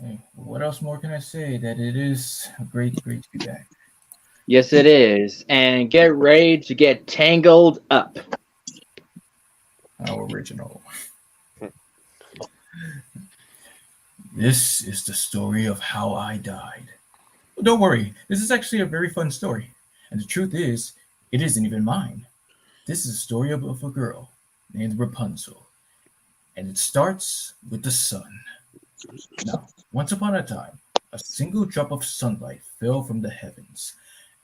Hey, what else more can I say? That it is great, great to be back. Yes, it is. And get ready to get tangled up. How original. This is the story of how I died. Well, don't worry, this is actually a very fun story. And the truth is, it isn't even mine. This is a story of a girl named Rapunzel. And it starts with the sun. Now, once upon a time, a single drop of sunlight fell from the heavens,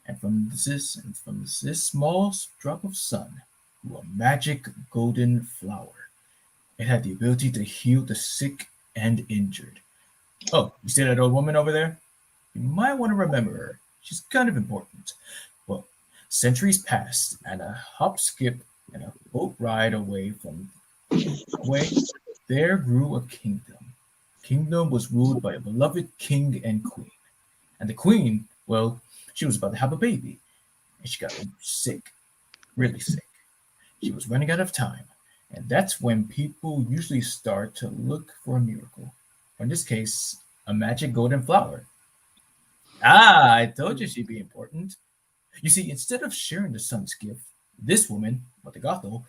and from this small drop of sun grew a magic golden flower. It had the ability to heal the sick and injured. Oh, you see that old woman over there? You might want to remember her. She's kind of important. Well, centuries passed, and a hop, skip, and a boat ride away, there grew a kingdom. The kingdom was ruled by a beloved king and queen. And the queen, well, she was about to have a baby, and she got sick, really sick. She was running out of time, and that's when people usually start to look for a miracle. Or in this case, a magic golden flower. Ah, I told you she'd be important. You see, instead of sharing the sun's gift, this woman, Matagatho,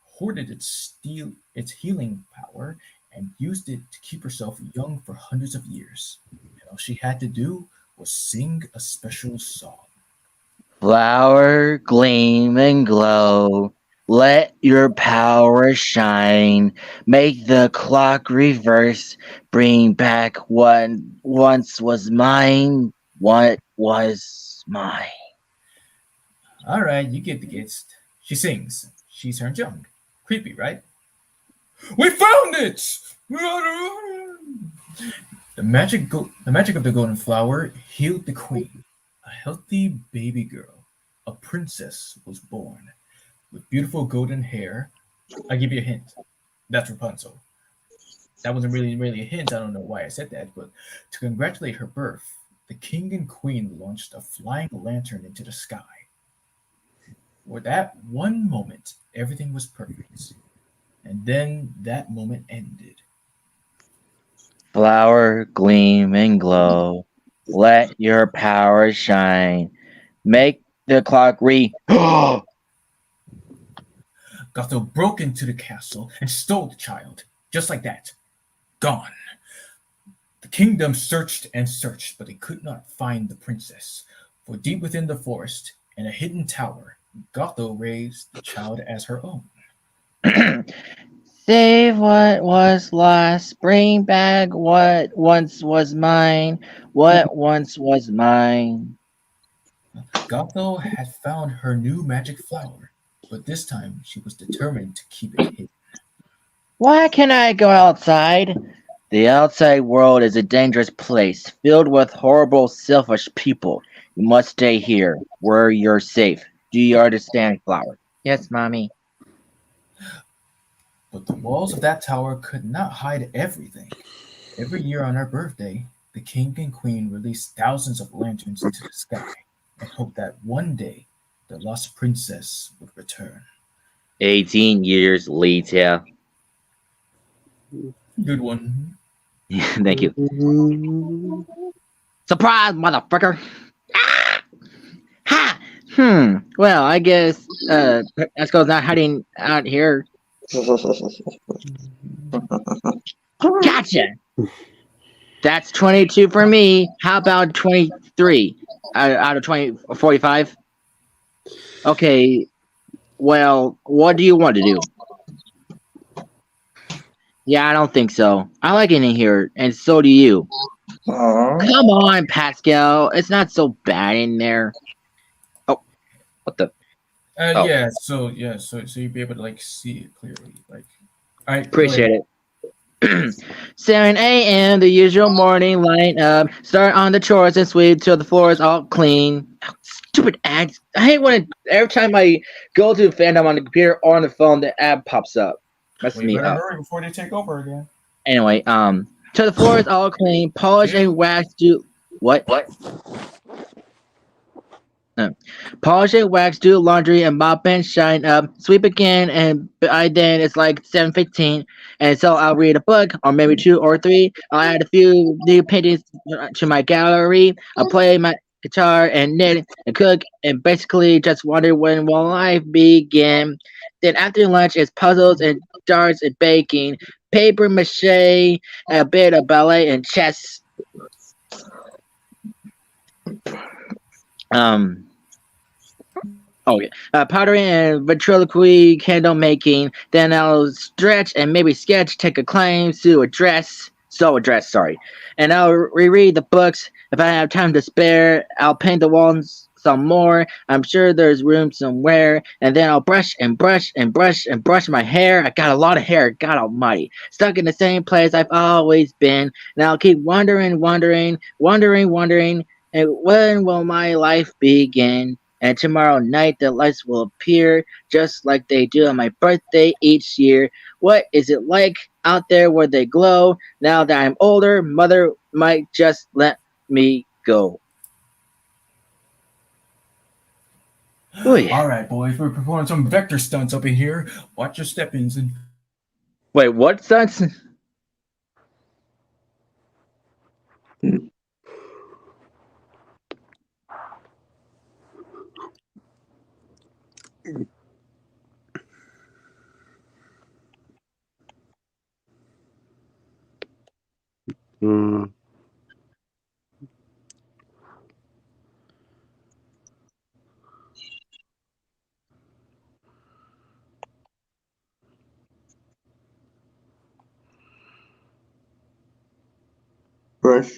hoarded its healing power and used it to keep herself young for hundreds of years. And all she had to do was sing a special song. Flower, gleam, and glow. Let your power shine. Make the clock reverse. Bring back what once was mine. What was mine. All right, you get the gist. She sings. She turns young. Creepy, right? We found it! The magic of the golden flower healed the queen. A healthy baby girl, a princess, was born with beautiful golden hair. I give you a hint. That's Rapunzel. That wasn't really a hint. I don't know why I said that, but to congratulate her birth, the king and queen launched a flying lantern into the sky. For that one moment, everything was perfect. And then that moment ended. Flower, gleam, and glow. Let your power shine. Make the clock re. Gothel broke into the castle and stole the child. Just like that. Gone. The kingdom searched and searched, but they could not find the princess. For deep within the forest, in a hidden tower, Gothel raised the child as her own. Save what was lost. Bring back what once was mine. What once was mine. Gothel had found her new magic flower, but this time she was determined to keep it hidden. Why can't I go outside? The outside world is a dangerous place, filled with horrible, selfish people. You must stay here, where you're safe. Do you understand, Flower? Yes, Mommy. But the walls of that tower could not hide everything. Every year on her birthday, the king and queen released thousands of lanterns into the sky and hoped that one day the lost princess would return. 18 years later. Good one. Thank you. Surprise, motherfucker! Ah! Ha! Well, I guess Esco's not hiding out here. Gotcha! That's 22 for me. How about 23 out of 45? Okay, well, what do you want to do? Yeah, I don't think so. I like it in here, and so do you. Aw. Come on, Pascal. It's not so bad in there. Oh, what the? Oh, Yeah, so you'd be able to like see it clearly. Like, all right, go ahead. appreciate it. 7 a.m. The usual morning light up. Start on the chores and sweep till the floor is all clean. Oh, stupid ads. I hate when every time I go to the fandom on the computer or on the phone, the ad pops up. Messes Well, you me better up. hurry before they take over again. Anyway, till the floor is all clean, polish and wax. Do what? Polish it, wax, do laundry, and mop and shine up. Sweep again, and by then it's like 7:15, and so I'll read a book, or maybe two or three. I'll add a few new paintings to my gallery. I'll play my guitar and knit and cook, and basically just wonder when will life begin. Then after lunch, it's puzzles and darts and baking, paper mache, a bit of ballet and chess. Um. Oh yeah, pottery and ventriloquy, candle making. Then I'll stretch and maybe sketch, take a claim, sew a dress. Sorry, and I'll reread the books if I have time to spare. I'll paint the walls some more. I'm sure there's room somewhere. And then I'll brush and brush and brush and brush my hair. I got a lot of hair. God Almighty, stuck in the same place I've always been. And I'll keep wondering. And when will my life begin? And tomorrow night the lights will appear just like they do on my birthday each year. What is it like out there where they glow? Now that I'm older, mother might just let me go. Ooh, yeah. All right, boys, we're performing some vector stunts up in here. Watch your step-ins and Wait, what stunts? Mm. Fresh.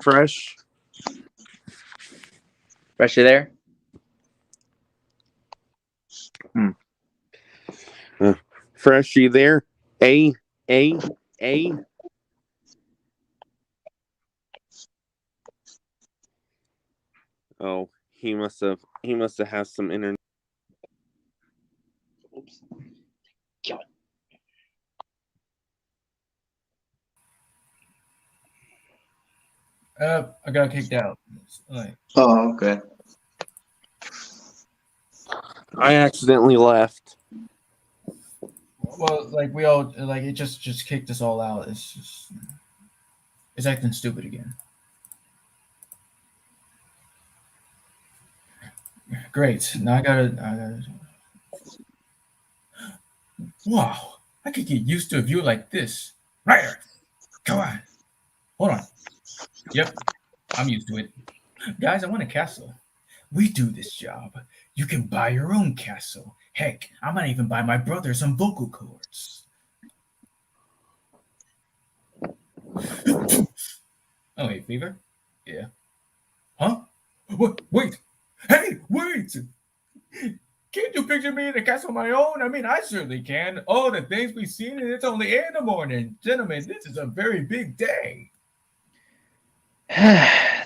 Fresh. Fresh, you there? Fresh, you there? A. Oh, he must have had some internet. Oops. I got kicked out. Like, Oh, okay. I accidentally left. well, like we all like it just kicked us all out. It's acting stupid again. Great. Now I gotta. Wow, I could get used to a view like this. Right. Come on. Hold on. Yep, I'm used to it. Guys, I want a castle. We do this job. You can buy your own castle. Heck, I might even buy my brother some vocal cords. Oh, hey, Fever? Yeah. Huh? Wait! Hey, wait! Can't you picture me in a castle of my own? I mean, I certainly can. Oh, the things we've seen, and it's only 8 in the morning. Gentlemen, this is a very big day.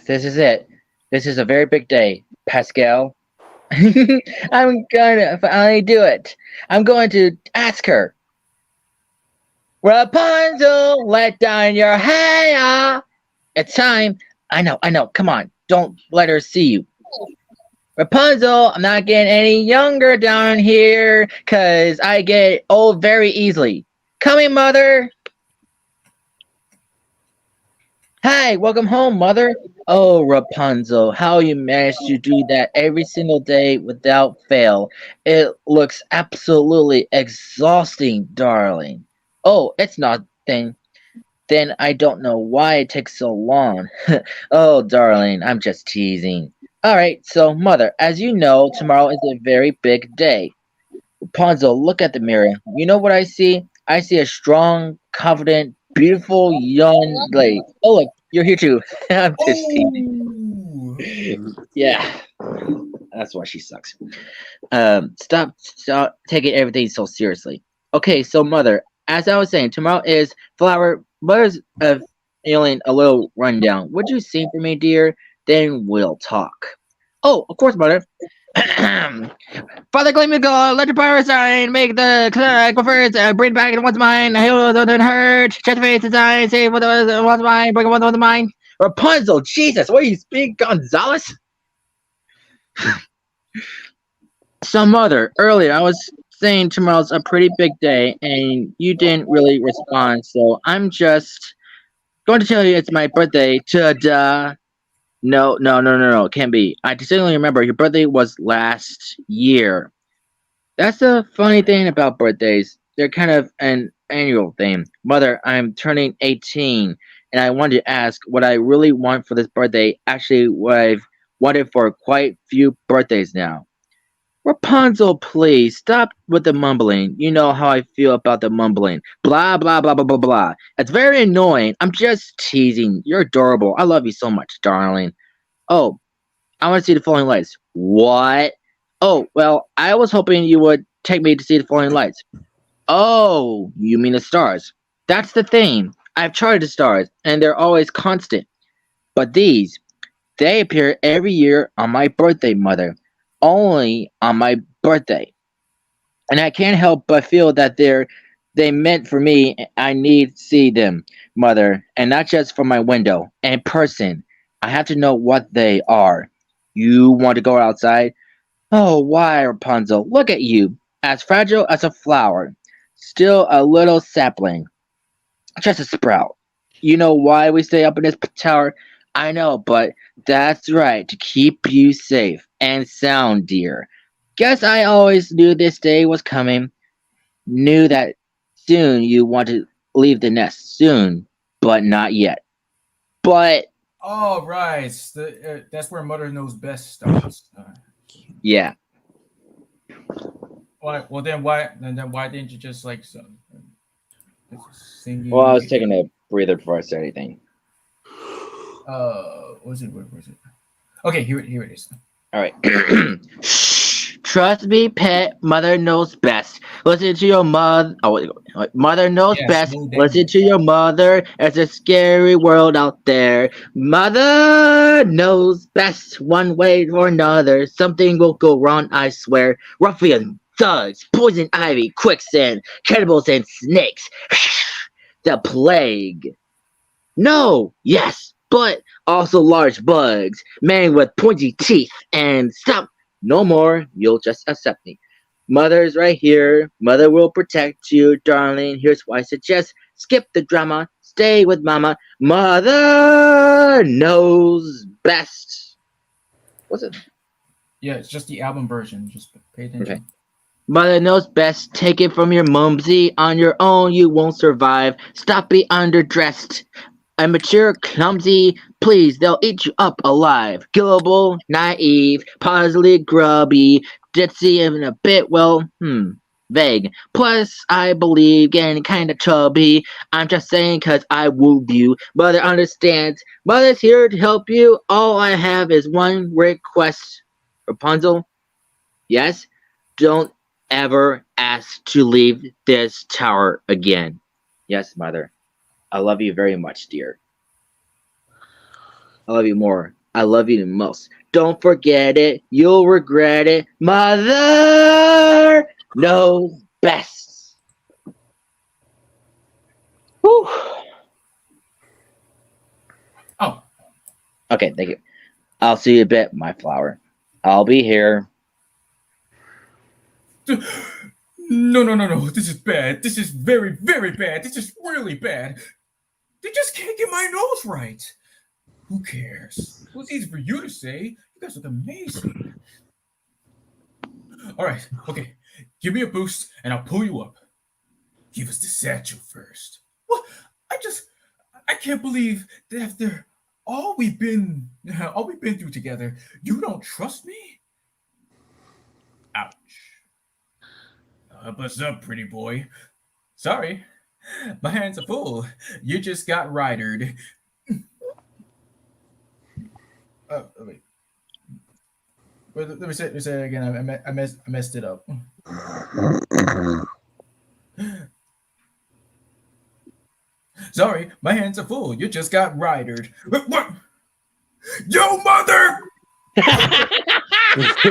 This is it. This is a very big day, Pascal. I'm gonna finally do it. I'm going to ask her. Rapunzel, let down your hair. It's time. I know. Come on. Don't let her see you. Rapunzel, I'm not getting any younger down here because I get old very easily. Coming, mother. Hi, welcome home, mother. Oh, Rapunzel, how you managed to do that every single day without fail. It looks absolutely exhausting, darling. Oh, it's nothing. Then I don't know why it takes so long. Oh, darling, I'm just teasing. Alright, so, mother, as you know, tomorrow is a very big day. Rapunzel, look at the mirror. You know what I see? I see a strong, confident, beautiful young lady. Oh, look, you're here too. I'm just teasing. Oh! Yeah, that's why she sucks. Stop taking everything so seriously. Okay, so mother, as I was saying, tomorrow is flower. Mother's feeling a little rundown. Would you sing for me, dear? Then we'll talk. Oh, of course, mother. Father, claim me God, let your power shine, make the aquifers, bring back what's mine, heal what doesn't hurt, check the face design, save what was mine, bring what was mine. Rapunzel, Jesus, what do you speak, Gonzalez? So, Mother, earlier I was saying tomorrow's a pretty big day, and you didn't really respond, so I'm just going to tell you it's my birthday. Ta-da! No, no, no, no, no, it can't be. I distinctly remember your birthday was last year. That's the funny thing about birthdays. They're kind of an annual thing. Mother, I'm turning 18, and I wanted to ask what I really want for this birthday. Actually, what I've wanted for quite few birthdays now. Rapunzel, please stop with the mumbling. You know how I feel about the mumbling. Blah, blah, blah, blah, blah, blah. It's very annoying. I'm just teasing. You're adorable. I love you so much, darling. Oh, I want to see the falling lights. What? Oh, well, I was hoping you would take me to see the falling lights. Oh, you mean the stars. That's the thing. I've charted the stars, and they're always constant. But these, they appear every year on my birthday, Mother. Only on my birthday. And I can't help but feel that they meant for me. I need to see them, Mother, and not just from my window. In person. I have to know what they are. You want to go outside? Oh, why, Rapunzel? Look at you, as fragile as a flower, still a little sapling, just a sprout. You know why we stay up in this tower? I know, but that's right, to keep you safe and sound, dear. Guess I always knew this day was coming. Knew that soon you want to leave the nest. Soon, but not yet. But, All right. That's where Mother Knows Best starts. yeah. Why? Well, then why didn't you just like singing? Well, I was taking a breather before I said anything. What was it? Where was it? Okay, here it is. All right. Shh. Trust me, pet. Mother knows best. Listen to your mother. Oh, wait. Mother knows Yes, best. slow down. Listen to your mother. It's a scary world out there. Mother knows best. One way or another, something will go wrong. I swear. Ruffian, thugs, poison ivy, quicksand, cannibals, and snakes. The plague. No. Yes. But also large bugs, men with pointy teeth, and stop. No more, you'll just accept me. Mother's right here. Mother will protect you, darling. Here's why I suggest skip the drama. Stay with Mama. Mother knows best. What's it? Yeah, it's just the album version. Just pay attention. Okay. Mother knows best. Take it from your mumsy. On your own, you won't survive. Stop being underdressed. Immature, clumsy, please, they'll eat you up alive. Gullible, naive, positively grubby, ditzy, and a bit, well, vague. Plus, I believe getting kinda chubby. I'm just saying 'cause I wooed you. Mother understands. Mother's here to help you. All I have is one request. Rapunzel? Yes? Don't ever ask to leave this tower again. Yes, Mother. I love you very much, dear. I love you more. I love you the most. Don't forget it. You'll regret it. Mother knows best. Whew. Oh. Okay, thank you. I'll see you a bit, my flower. I'll be here. No. This is bad. This is very, very bad. This is really bad. They just can't get my nose right. Who cares? It was easy for you to say. You guys look amazing. All right, okay. Give me a boost and I'll pull you up. Give us the satchel first. What? I can't believe that after all we've been through together, you don't trust me? Ouch. What's up, pretty boy? Sorry, my hands are full. You just got ridered. Wait. Let me say it again. I messed it up. Sorry, my hands are full. You just got ridered. What? Yo, mother! Oh, that's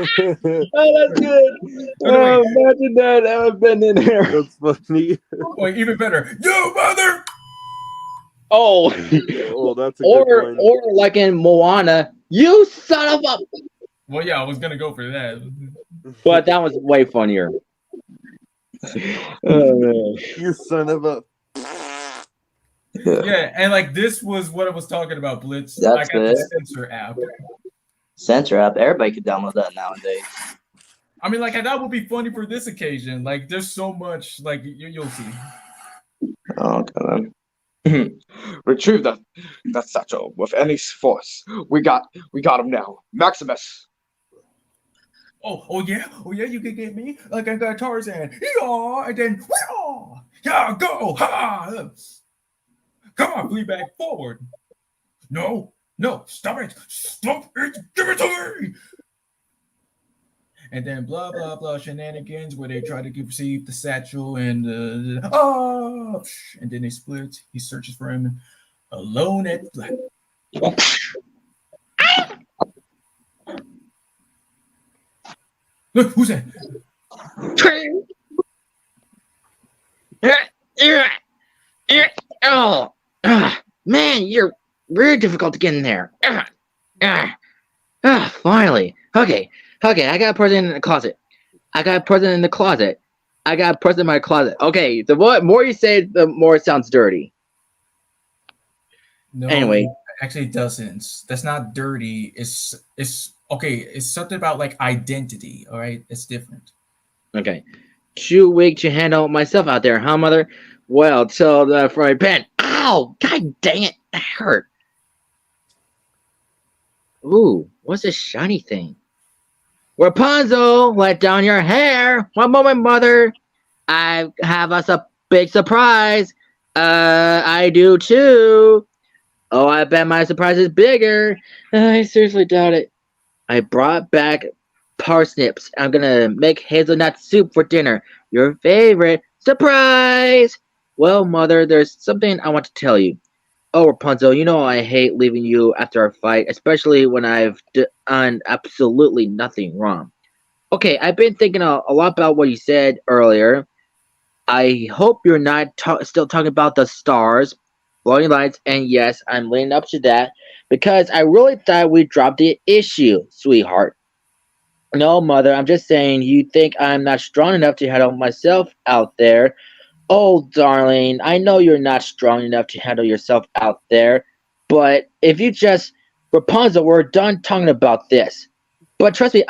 good. Oh, imagine that. I haven't been in there. That's funny. Wait, even better. Yo, mother! Oh, Oh, that's a good one. or like in Moana, you son of a. Well, yeah, I was gonna go for that. But that was way funnier. Oh, man. You son of a. Yeah, and like this was what I was talking about, Blitz. That's I got the it. censor app. Censor app. Everybody could download that nowadays. I mean, like that would be funny for this occasion. Like, there's so much. Like, you'll see. Oh, okay then. Retrieve that satchel with any force. We got him now. Maximus. Oh yeah, you can get me like I got Tarzan. Yeah, and then yeah, go, ha! Come on, flee back forward. No, stop it, give it to me. And then blah blah blah shenanigans where they try to receive the satchel and and then they split. He searches for him alone at black. Look, who's that? Oh, man, you're very difficult to get in there. Finally. Okay, I got a person in the closet. I got a person in my closet. Okay, the more you say, the more it sounds dirty. No, Anyway. Actually, it doesn't. That's not dirty. It's okay. It's something about like identity. All right, it's different. Okay. Too weak to handle myself out there, huh, mother? Well, tell the fry pan. Ow! God dang it! That hurt. Ooh, what's this shiny thing? Rapunzel, let down your hair. One moment, mother. I have us a big surprise. I do too. Oh, I bet my surprise is bigger. I seriously doubt it. I brought back parsnips. I'm gonna make hazelnut soup for dinner. Your favorite. Surprise! Well, mother, there's something I want to tell you. Oh, Rapunzel, you know I hate leaving you after our fight, especially when I've done absolutely nothing wrong. Okay, I've been thinking a lot about what you said earlier. I hope you're not still talking about the stars, glowing lights, and yes, I'm leaning up to that because I really thought we dropped the issue, sweetheart. No, mother, I'm just saying you think I'm not strong enough to handle myself out there. Oh, darling, I know you're not strong enough to handle yourself out there, but if you just... Rapunzel, we're done talking about this. But trust me,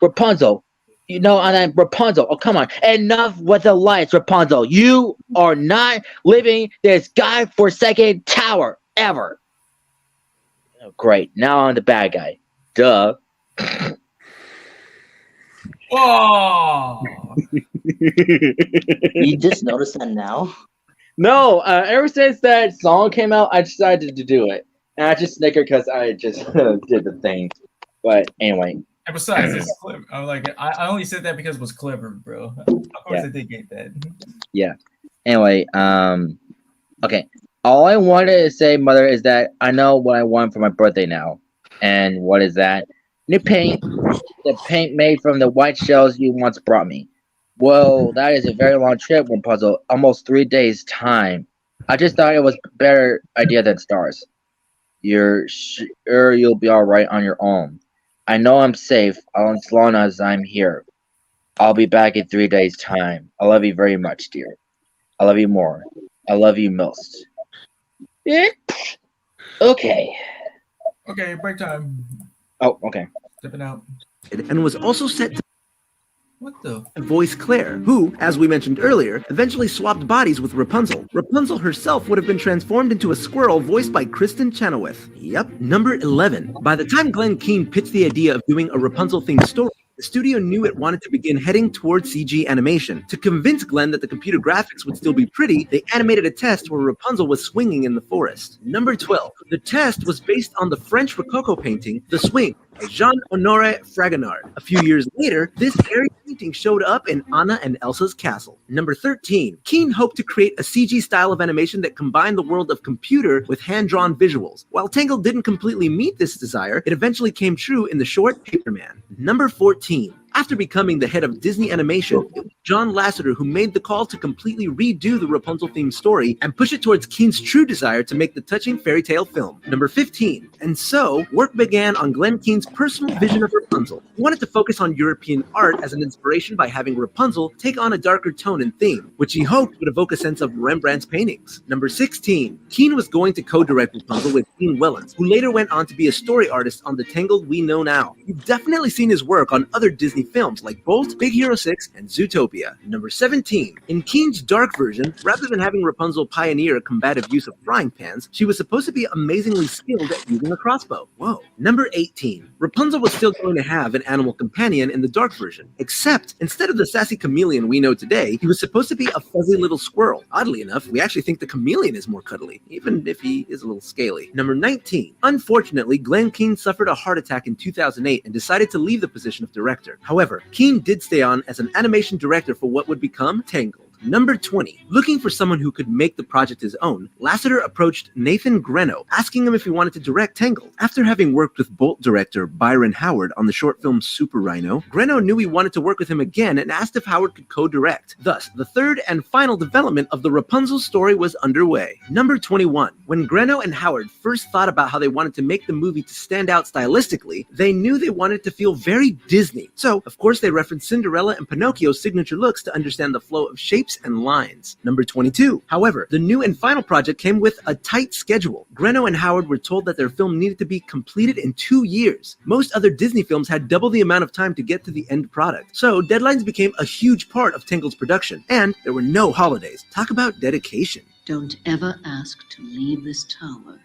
Rapunzel, you know, and I'm Rapunzel. Oh, come on. Enough with the lights, Rapunzel. You are not living this godforsaken tower, ever. Oh, great. Now I'm the bad guy. Duh. Oh, You just noticed that now? No, ever since that song came out, I decided to do it. And I just snickered because I just did the thing. But anyway. and besides, it's clever. I'm like, I only said that because it was clever, bro. Of course, Yeah. I did get that. Yeah. Anyway, okay. All I wanted to say, mother, is that I know what I want for my birthday now. And what is that? New paint. The paint made from the white shells you once brought me. Whoa, that is a very long trip, Rapunzel. Almost 3 days' time. I just thought it was a better idea than stars. You're sure you'll be alright on your own. I know I'm safe as long as I'm here. I'll be back in 3 days' time. I love you very much, dear. I love you more. I love you most. Okay. Okay, break time. Oh, okay. Stepping out. And was also set to What the? voice Claire, who, as we mentioned earlier, eventually swapped bodies with Rapunzel. Rapunzel herself would have been transformed into a squirrel voiced by Kristen Chenoweth. Yep. Number 11. By the time Glenn Keane pitched the idea of doing a Rapunzel-themed story, the studio knew it wanted to begin heading towards CG animation. To convince Glenn that the computer graphics would still be pretty, they animated a test where Rapunzel was swinging in the forest. Number 12. The test was based on the French Rococo painting, The Swing, by Jean-Honoré Fragonard. A few years later, this very painting showed up in Anna and Elsa's castle. Number 13. Keane hoped to create a CG style of animation that combined the world of computer with hand-drawn visuals. While Tangled didn't completely meet this desire, it eventually came true in the short Paperman. Number 14. After becoming the head of Disney Animation, it was John Lasseter who made the call to completely redo the Rapunzel-themed story and push it towards Keen's true desire to make the touching fairy tale film. Number 15. And so, work began on Glenn Keen's personal vision of Rapunzel. He wanted to focus on European art as an inspiration by having Rapunzel take on a darker tone and theme, which he hoped would evoke a sense of Rembrandt's paintings. Number 16. Keen was going to co-direct Rapunzel with Gene Wellens, who later went on to be a story artist on the Tangled we know now. You've definitely seen his work on other Disney films like Bolt, Big Hero 6, and Zootopia. Number 17. In Keen's dark version, rather than having Rapunzel pioneer a combative use of frying pans, she was supposed to be amazingly skilled at using a crossbow. Whoa. Number 18. Rapunzel was still going to have an animal companion in the dark version, except instead of the sassy chameleon we know today, he was supposed to be a fuzzy little squirrel. Oddly enough, we actually think the chameleon is more cuddly, even if he is a little scaly. Number 19. Unfortunately, Glenn Keane suffered a heart attack in 2008 and decided to leave the position of director. However, Keane did stay on as an animation director for what would become Tangled. Number 20. Looking for someone who could make the project his own, Lasseter approached Nathan Greno, asking him if he wanted to direct Tangled. After having worked with Bolt director Byron Howard on the short film Super Rhino, Greno knew he wanted to work with him again and asked if Howard could co-direct. Thus, the third and final development of the Rapunzel story was underway. Number 21. When Greno and Howard first thought about how they wanted to make the movie to stand out stylistically, they knew they wanted it to feel very Disney. So, of course, they referenced Cinderella and Pinocchio's signature looks to understand the flow of shapes and lines. Number 22. However, the new and final project came with a tight schedule. Greno and Howard were told that their film needed to be completed in 2 years. Most other Disney films had double the amount of time to get to the end product. So deadlines became a huge part of Tangled's production, and there were no holidays. Talk about dedication. Don't ever ask to leave this tower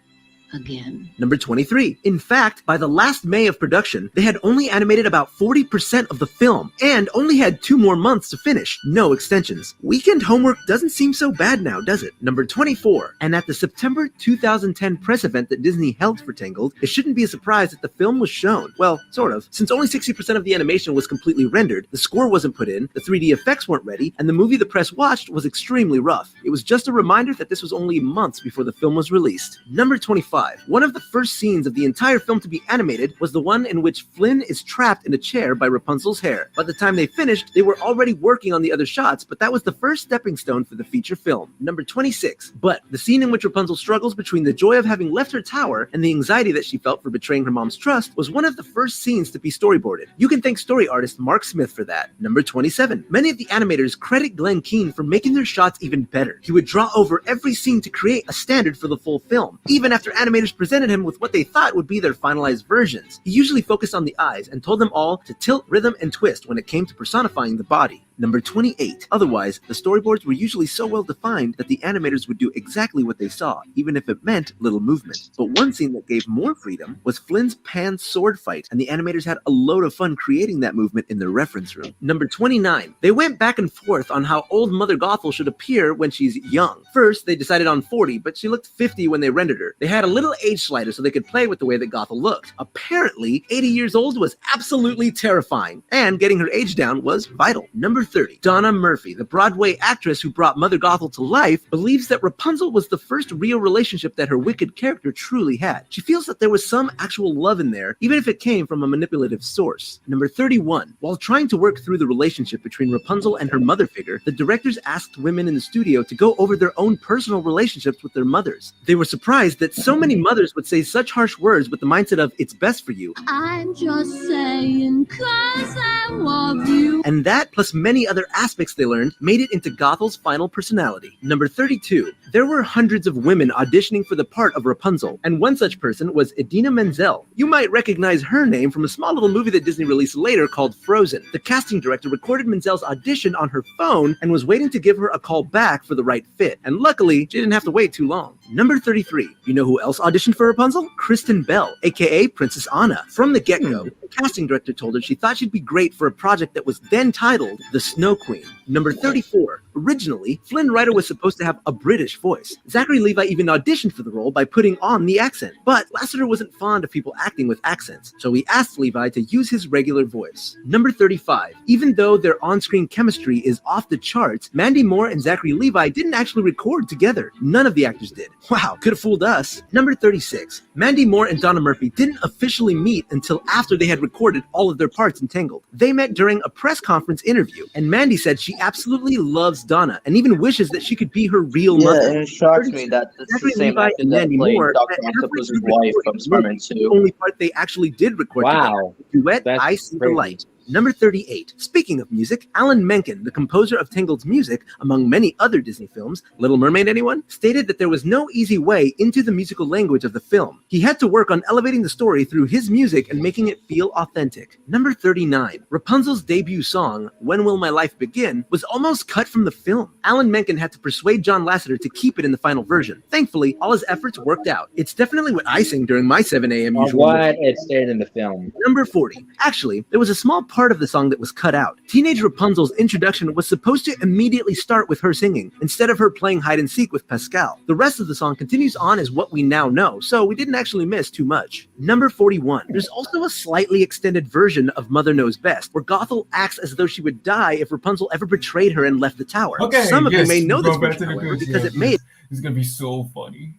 again. Number 23. In fact, by the last May of production, they had only animated about 40% of the film and only had 2 more months to finish. No extensions. Weekend homework doesn't seem so bad now, does it? Number 24. And at the September 2010 press event that Disney held for Tangled, it shouldn't be a surprise that the film was shown. Well, sort of. Since only 60% of the animation was completely rendered, the score wasn't put in, the 3D effects weren't ready, and the movie the press watched was extremely rough. It was just a reminder that this was only months before the film was released. Number 25. One of the first scenes of the entire film to be animated was the one in which Flynn is trapped in a chair by Rapunzel's hair. By the time they finished, they were already working on the other shots, but that was the first stepping stone for the feature film. Number 26. But the scene in which Rapunzel struggles between the joy of having left her tower and the anxiety that she felt for betraying her mom's trust was one of the first scenes to be storyboarded. You can thank story artist Mark Smith for that. Number 27. Many of the animators credit Glenn Keane for making their shots even better. He would draw over every scene to create a standard for the full film, even after animators presented him with what they thought would be their finalized versions. He usually focused on the eyes and told them all to tilt, rhythm, and twist when it came to personifying the body. Number 28. Otherwise, the storyboards were usually so well defined that the animators would do exactly what they saw, even if it meant little movement. But one scene that gave more freedom was Flynn's pan sword fight, and the animators had a load of fun creating that movement in their reference room. Number 29. They went back and forth on how old Mother Gothel should appear when she's young. First, they decided on 40, but she looked 50 when they rendered her. They had a little age slider so they could play with the way that Gothel looked. Apparently, 80 years old was absolutely terrifying, and getting her age down was vital. Number 30. Donna Murphy, the Broadway actress who brought Mother Gothel to life, believes that Rapunzel was the first real relationship that her wicked character truly had. She feels that there was some actual love in there, even if it came from a manipulative source. Number 31. While trying to work through the relationship between Rapunzel and her mother figure, the directors asked women in the studio to go over their own personal relationships with their mothers. They were surprised that so many mothers would say such harsh words with the mindset of, "It's best for you." I'm just saying 'cause I love you. And that, plus many other aspects they learned, made it into Gothel's final personality. Number 32. There were hundreds of women auditioning for the part of Rapunzel, and one such person was Idina Menzel. You might recognize her name from a small little movie that Disney released later called Frozen. The casting director recorded Menzel's audition on her phone and was waiting to give her a call back for the right fit, and luckily, she didn't have to wait too long. Number 33. You know who else auditioned for Rapunzel? Kristen Bell, aka Princess Anna. From the get-go, the casting director told her she thought she'd be great for a project that was then titled The Snow Queen. Number 34. Originally, Flynn Rider was supposed to have a British voice. Zachary Levi even auditioned for the role by putting on the accent. But Lasseter wasn't fond of people acting with accents, so he asked Levi to use his regular voice. Number 35. Even though their on-screen chemistry is off the charts, Mandy Moore and Zachary Levi didn't actually record together. None of the actors did. Wow, could have fooled us. Number 36. Mandy Moore and Donna Murphy didn't officially meet until after they had recorded all of their parts in Tangled. They met during a press conference interview, and Mandy said she absolutely loves Donna and even wishes that she could be her real Yeah, mother. and it shocks me that it's the Zachary same Levi actor and that Mandy played Moore Dr. met halfway Octopus's through wife recording from the movie. Spider-Man The 2. only part they actually did record Wow. together. Duet, That's I See the crazy. Light. Number 38. Speaking of music, Alan Menken, the composer of Tangled's music, among many other Disney films, Little Mermaid anyone, stated that there was no easy way into the musical language of the film. He had to work on elevating the story through his music and making it feel authentic. Number 39. Rapunzel's debut song, When Will My Life Begin, was almost cut from the film. Alan Menken had to persuade John Lasseter to keep it in the final version. Thankfully, all his efforts worked out. It's definitely what I sing during my 7 a.m. I'm usual. glad it stayed in the film. Number 40. Actually, there was a small part of the song that was cut out. Teenage Rapunzel's introduction was supposed to immediately start with her singing, instead of her playing hide and seek with Pascal. The rest of the song continues on as what we now know, so we didn't actually miss too much. Number 41. There's also a slightly extended version of Mother Knows Best, where Gothel acts as though she would die if Rapunzel ever betrayed her and left the tower. Okay, Some of you yes, may know this go back version, to the however, news, because yes, it made yes. It's gonna be so funny.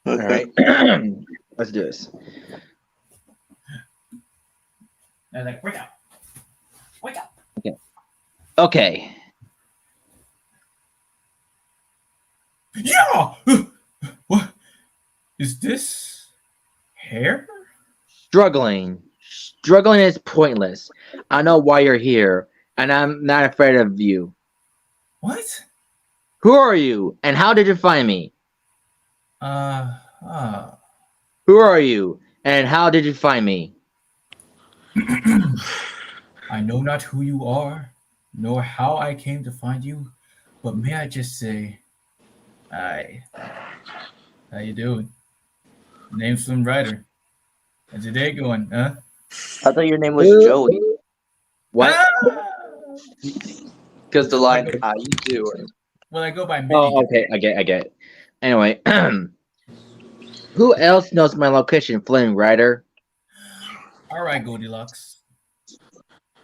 All Okay. right. Let's do this. And like, wake up. Wake up. Okay. Yeah! What? Is this hair? Struggling. Struggling is pointless. I know why you're here, and I'm not afraid of you. What? Who are you, and how did you find me? Who are you, and how did you find me? I know not who you are, nor how I came to find you, but may I just say, hi. How you doing? Name's Slim Ryder. How's your day going, huh? I thought your name was Joey. What? Ah! Because the line, how you doing? Well, I go by Minnie. Oh, okay. I get it. Anyway, who else knows my location, Flynn Rider? All right, Goldilocks.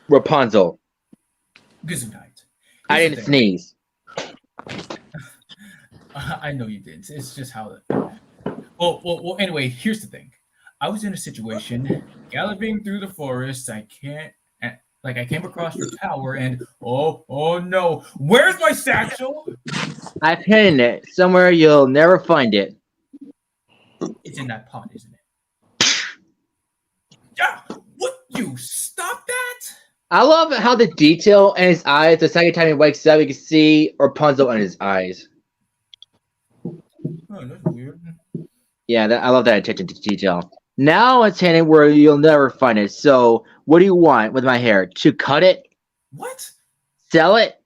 Rapunzel. Gesundheit. I Here's the didn't thing. sneeze. I know you didn't. It's just how. Well. Anyway, here's the thing. I was in a situation galloping through the forest. I came across your tower, and oh no, where's my satchel? I've hidden it somewhere you'll never find it. It's in that pot, isn't it? Yeah. What? You stop that? I love how the detail in his eyes, the second time he wakes up, you can see Rapunzel in his eyes. Oh, that's weird. Yeah, I love that attention to detail. Now it's hidden where you'll never find it. So, what do you want with my hair? To cut it? What? Sell it?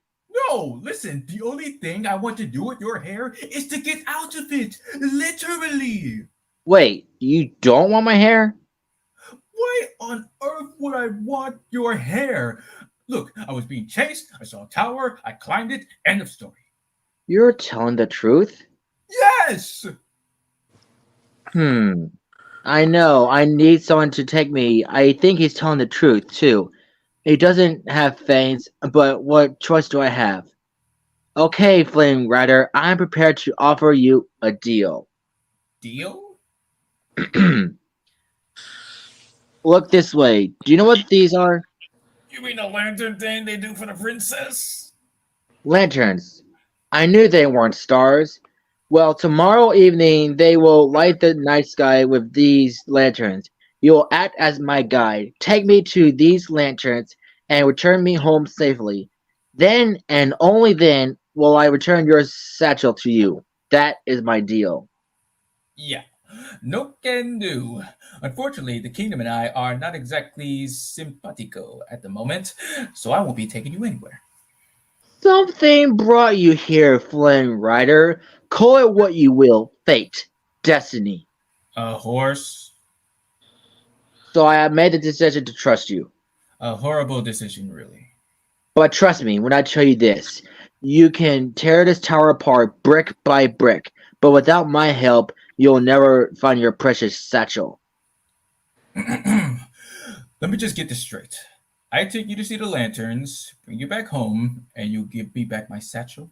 No, listen, the only thing I want to do with your hair is to get out of it. Literally. Wait, you don't want my hair? Why on earth would I want your hair? Look, I was being chased. I saw a tower. I climbed it. End of story. You're telling the truth? Yes! I know. I need someone to take me. I think he's telling the truth, too. He doesn't have fangs, but what choice do I have? Okay, Flame Rider, I'm prepared to offer you a deal. Deal? Look this way. Do you know what these are? You mean the lantern thing they do for the princess? Lanterns. I knew they weren't stars. Well, tomorrow evening they will light the night sky with these lanterns. You'll act as my guide. Take me to these lanterns and return me home safely. Then and only then will I return your satchel to you. That is my deal. Yeah. No can do. Unfortunately, the kingdom and I are not exactly simpatico at the moment, so I won't be taking you anywhere. Something brought you here, Flame Rider. Call it what you will. Fate. Destiny. A horse? So I have made the decision to trust you. A horrible decision, really. But trust me when I tell you this. You can tear this tower apart brick by brick, but without my help, you'll never find your precious satchel. Let me just get this straight. I take you to see the lanterns, bring you back home, and you give me back my satchel?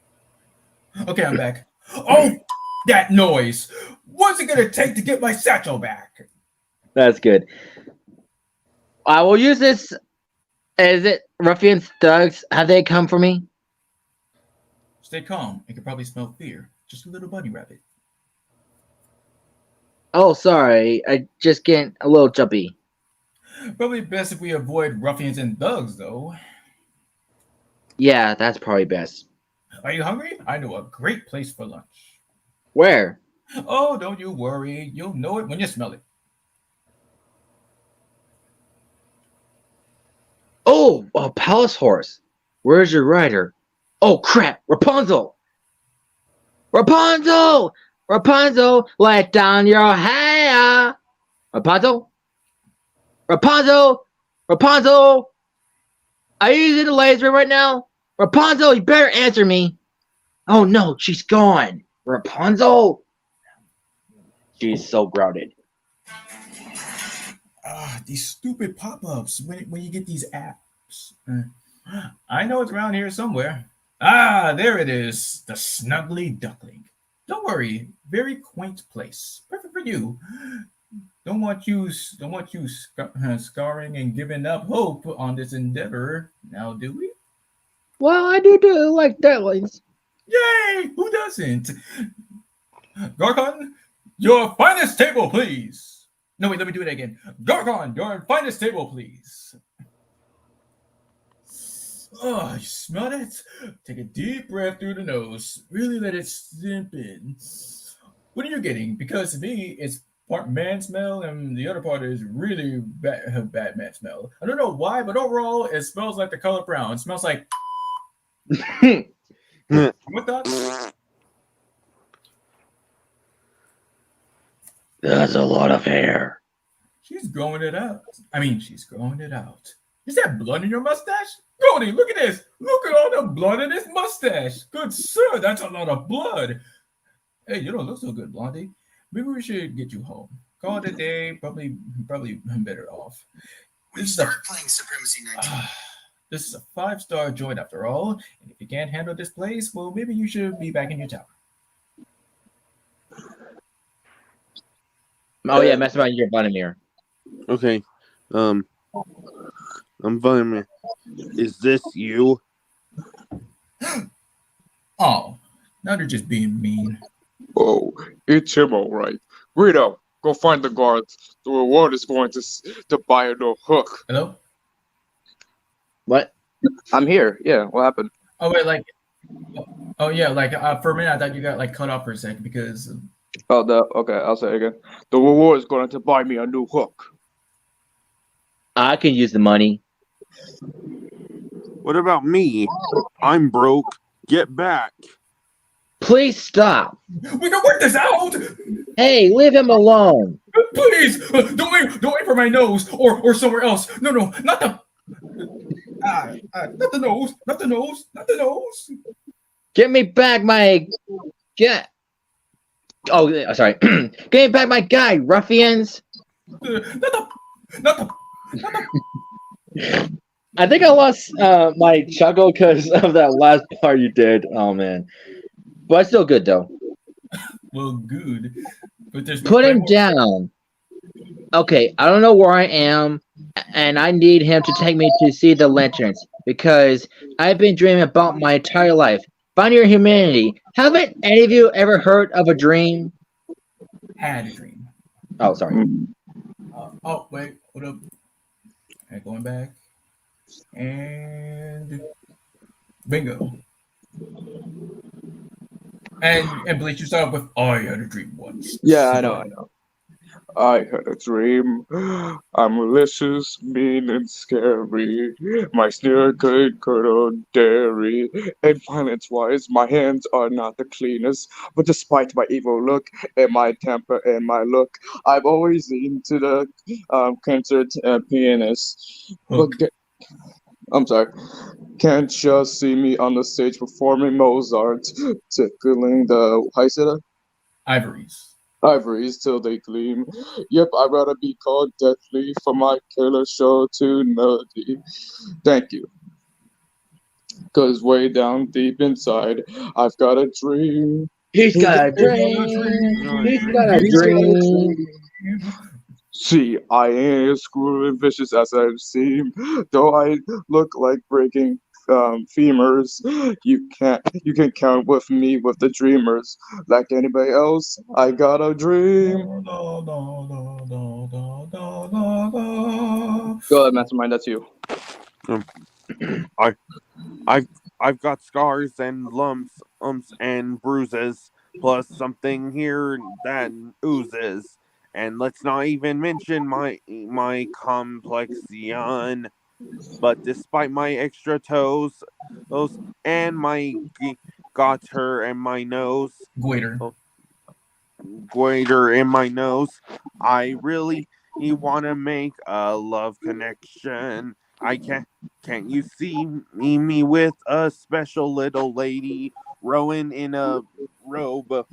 Okay, I'm back. Oh, that noise! What's it gonna take to get my satchel back? That's good. I will use this. Is it ruffians, thugs? Have they come for me? Stay calm. I can probably smell fear. Just a little bunny rabbit. Oh, sorry. I just getting a little jumpy. Probably best if we avoid ruffians and thugs, though. Yeah, that's probably best. Are you hungry? I know a great place for lunch. Where? Oh, don't you worry. You'll know it when you smell it. Oh, a palace horse. Where's your rider? Oh, crap. Rapunzel! Rapunzel! Rapunzel, let down your hair! Rapunzel? Rapunzel! Rapunzel! Are you using the laser right now? Rapunzel, you better answer me. Oh no, she's gone. Rapunzel? She's so grounded. These stupid pop-ups when you get these apps. I know it's around here somewhere. Ah, there it is. The Snuggly Duckling. Don't worry. Very quaint place. Perfect for you. Don't want you scarring and giving up hope on this endeavor. Now, do we? Well, I do like ducklings. Yay! Who doesn't? Garcon, your finest table, please. No, wait, let me do it again. Garcon, your finest table, please. Oh, you smell that? Take a deep breath through the nose. Really let it sink in. What are you getting? Because to me, it's part man smell, and the other part is really bad man smell. I don't know why, but overall, it smells like the color brown. It smells like. What thoughts? That's a lot of hair. She's growing it out. She's growing it out. Is that blood in your mustache? Brody, look at this. Look at all the blood in his mustache. Good sir, that's a lot of blood. Hey, you don't look so good, Blondie. Maybe we should get you home. Call it a day. Probably better off. We start playing Supremacy 19. This is a 5-star joint after all. And if you can't handle this place, well, maybe you should be back in your tower. Oh yeah, mess about your Vladimir. Okay. I'm Vladimir. Is this you? Oh, now they're just being mean. Oh, it's him, all right. Rito, go find the guards. The reward is going to buy a new hook. Hello? What? I'm here. Yeah, what happened? Oh, wait, for a minute, I thought you got, cut off for a second because... Okay, I'll say it again. The reward is going to buy me a new hook. I can use the money. What about me? I'm broke. Get back. Please stop. We can work this out! Hey, leave him alone. Please! Don't wait for my nose or somewhere else. No, not the... not the nose. Not the nose. Not the nose. Get me back my... Oh, sorry. Get me back my guy, ruffians. Not the... I think I lost my chuckle because of that last part you did. Oh, man. But it's still good, though. Well, good. But there's Put him down. Okay, I don't know where I am, and I need him to take me to see the lanterns, because I've been dreaming about my entire life. Find your humanity. Haven't any of you ever heard of a dream? Had a dream. Oh, sorry. Wait, hold up. Okay, going back. And bingo. And Bleach, you start with I had a dream once. Yeah, I know. I had a dream. I'm malicious, mean, and scary. My sneer could curdle dairy. And violence-wise, my hands are not the cleanest. But despite my evil look and my temper and my look, I've always into the concert pianist. Okay. I'm sorry. Can't you see me on the stage performing Mozart, tickling the, how you say that? Ivories till they gleam. Yep, I'd rather be called deathly for my killer show to nutty. Thank you. Cause way down deep inside, I've got a dream. He's got a He's got a dream. He's dream. got a He's got a dream. dream. See, I ain't as cruel and vicious as I seem, though I look like breaking femurs. You can count with me with the dreamers. Like anybody else, I got a dream. No, no, no, no, no, no, no, no. Go ahead, Mastermind. That's you. I, I've got scars and lumps, and bruises, plus something here that oozes. And let's not even mention my complexion. But despite my extra toes, and my goiter and my nose, Goiter. goiter in my nose, I really want to make a love connection. Can't you see me with a special little lady rowing in a rowboat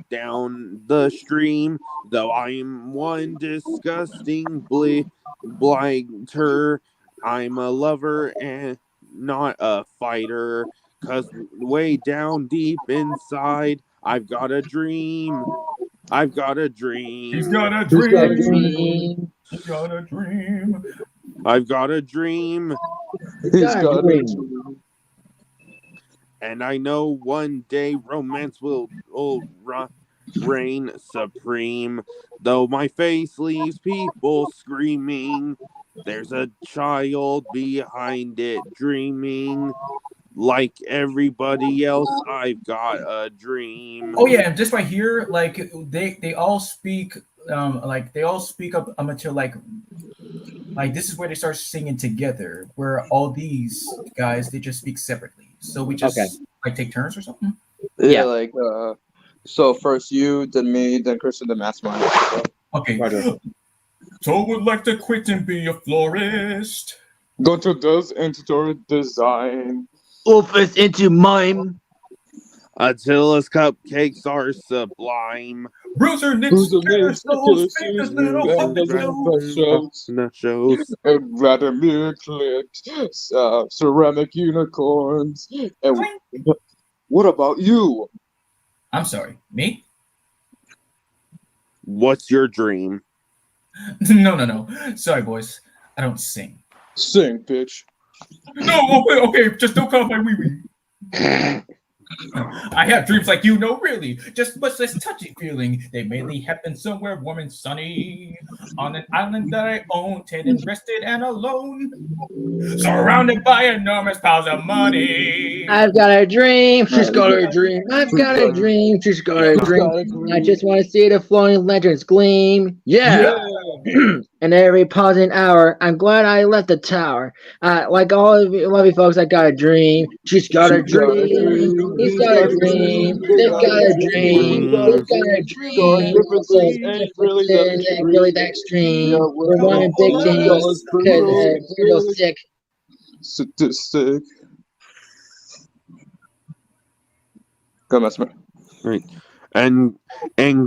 down the stream? Though I'm one disgusting blighter, I'm a lover and not a fighter. 'Cause way down deep inside, I've got a dream. I've got a dream. He's got a He's got a dream. dream. He's got a dream. I've got a dream. He's got a dream. And I know one day romance will reign supreme. Though my face leaves people screaming, there's a child behind it dreaming. Like everybody else, I've got a dream. Oh yeah, just right here, like they all speak, like they all speak up until like this is where they start singing together. Where all these guys they just speak separately. So we just like take turns or something. Yeah, like so first you, then me, then Christian, then Mastermind. Okay. So would like to quit and be a florist. Go to does interior design. Office into mime. Attila's cupcakes are sublime. Bruiser knits killer souls, famous little puppet shows. And Vladimir clicks, ceramic unicorns. And what about you? I'm sorry, me? What's your dream? No. Sorry, boys. I don't sing. Sing, bitch. No, okay, just don't call my wee wee. I have dreams like you, no, really. Just much less touchy feeling. They mainly happen somewhere warm and sunny, on an island that I own, and rested and alone, surrounded by enormous piles of money. I've got a dream. She's got a dream. I've got a dream. She's got a dream. I just want to see the flowing legends gleam. Yeah. And every pausing hour, I'm glad I left the tower. Like all of you, love you folks, I got a dream. She's got a dream. He's got a dream. They've got a dream. They've got a dream. Really that extreme. We're wanting big things because we're so sick. Sadistic. Come on, Right. And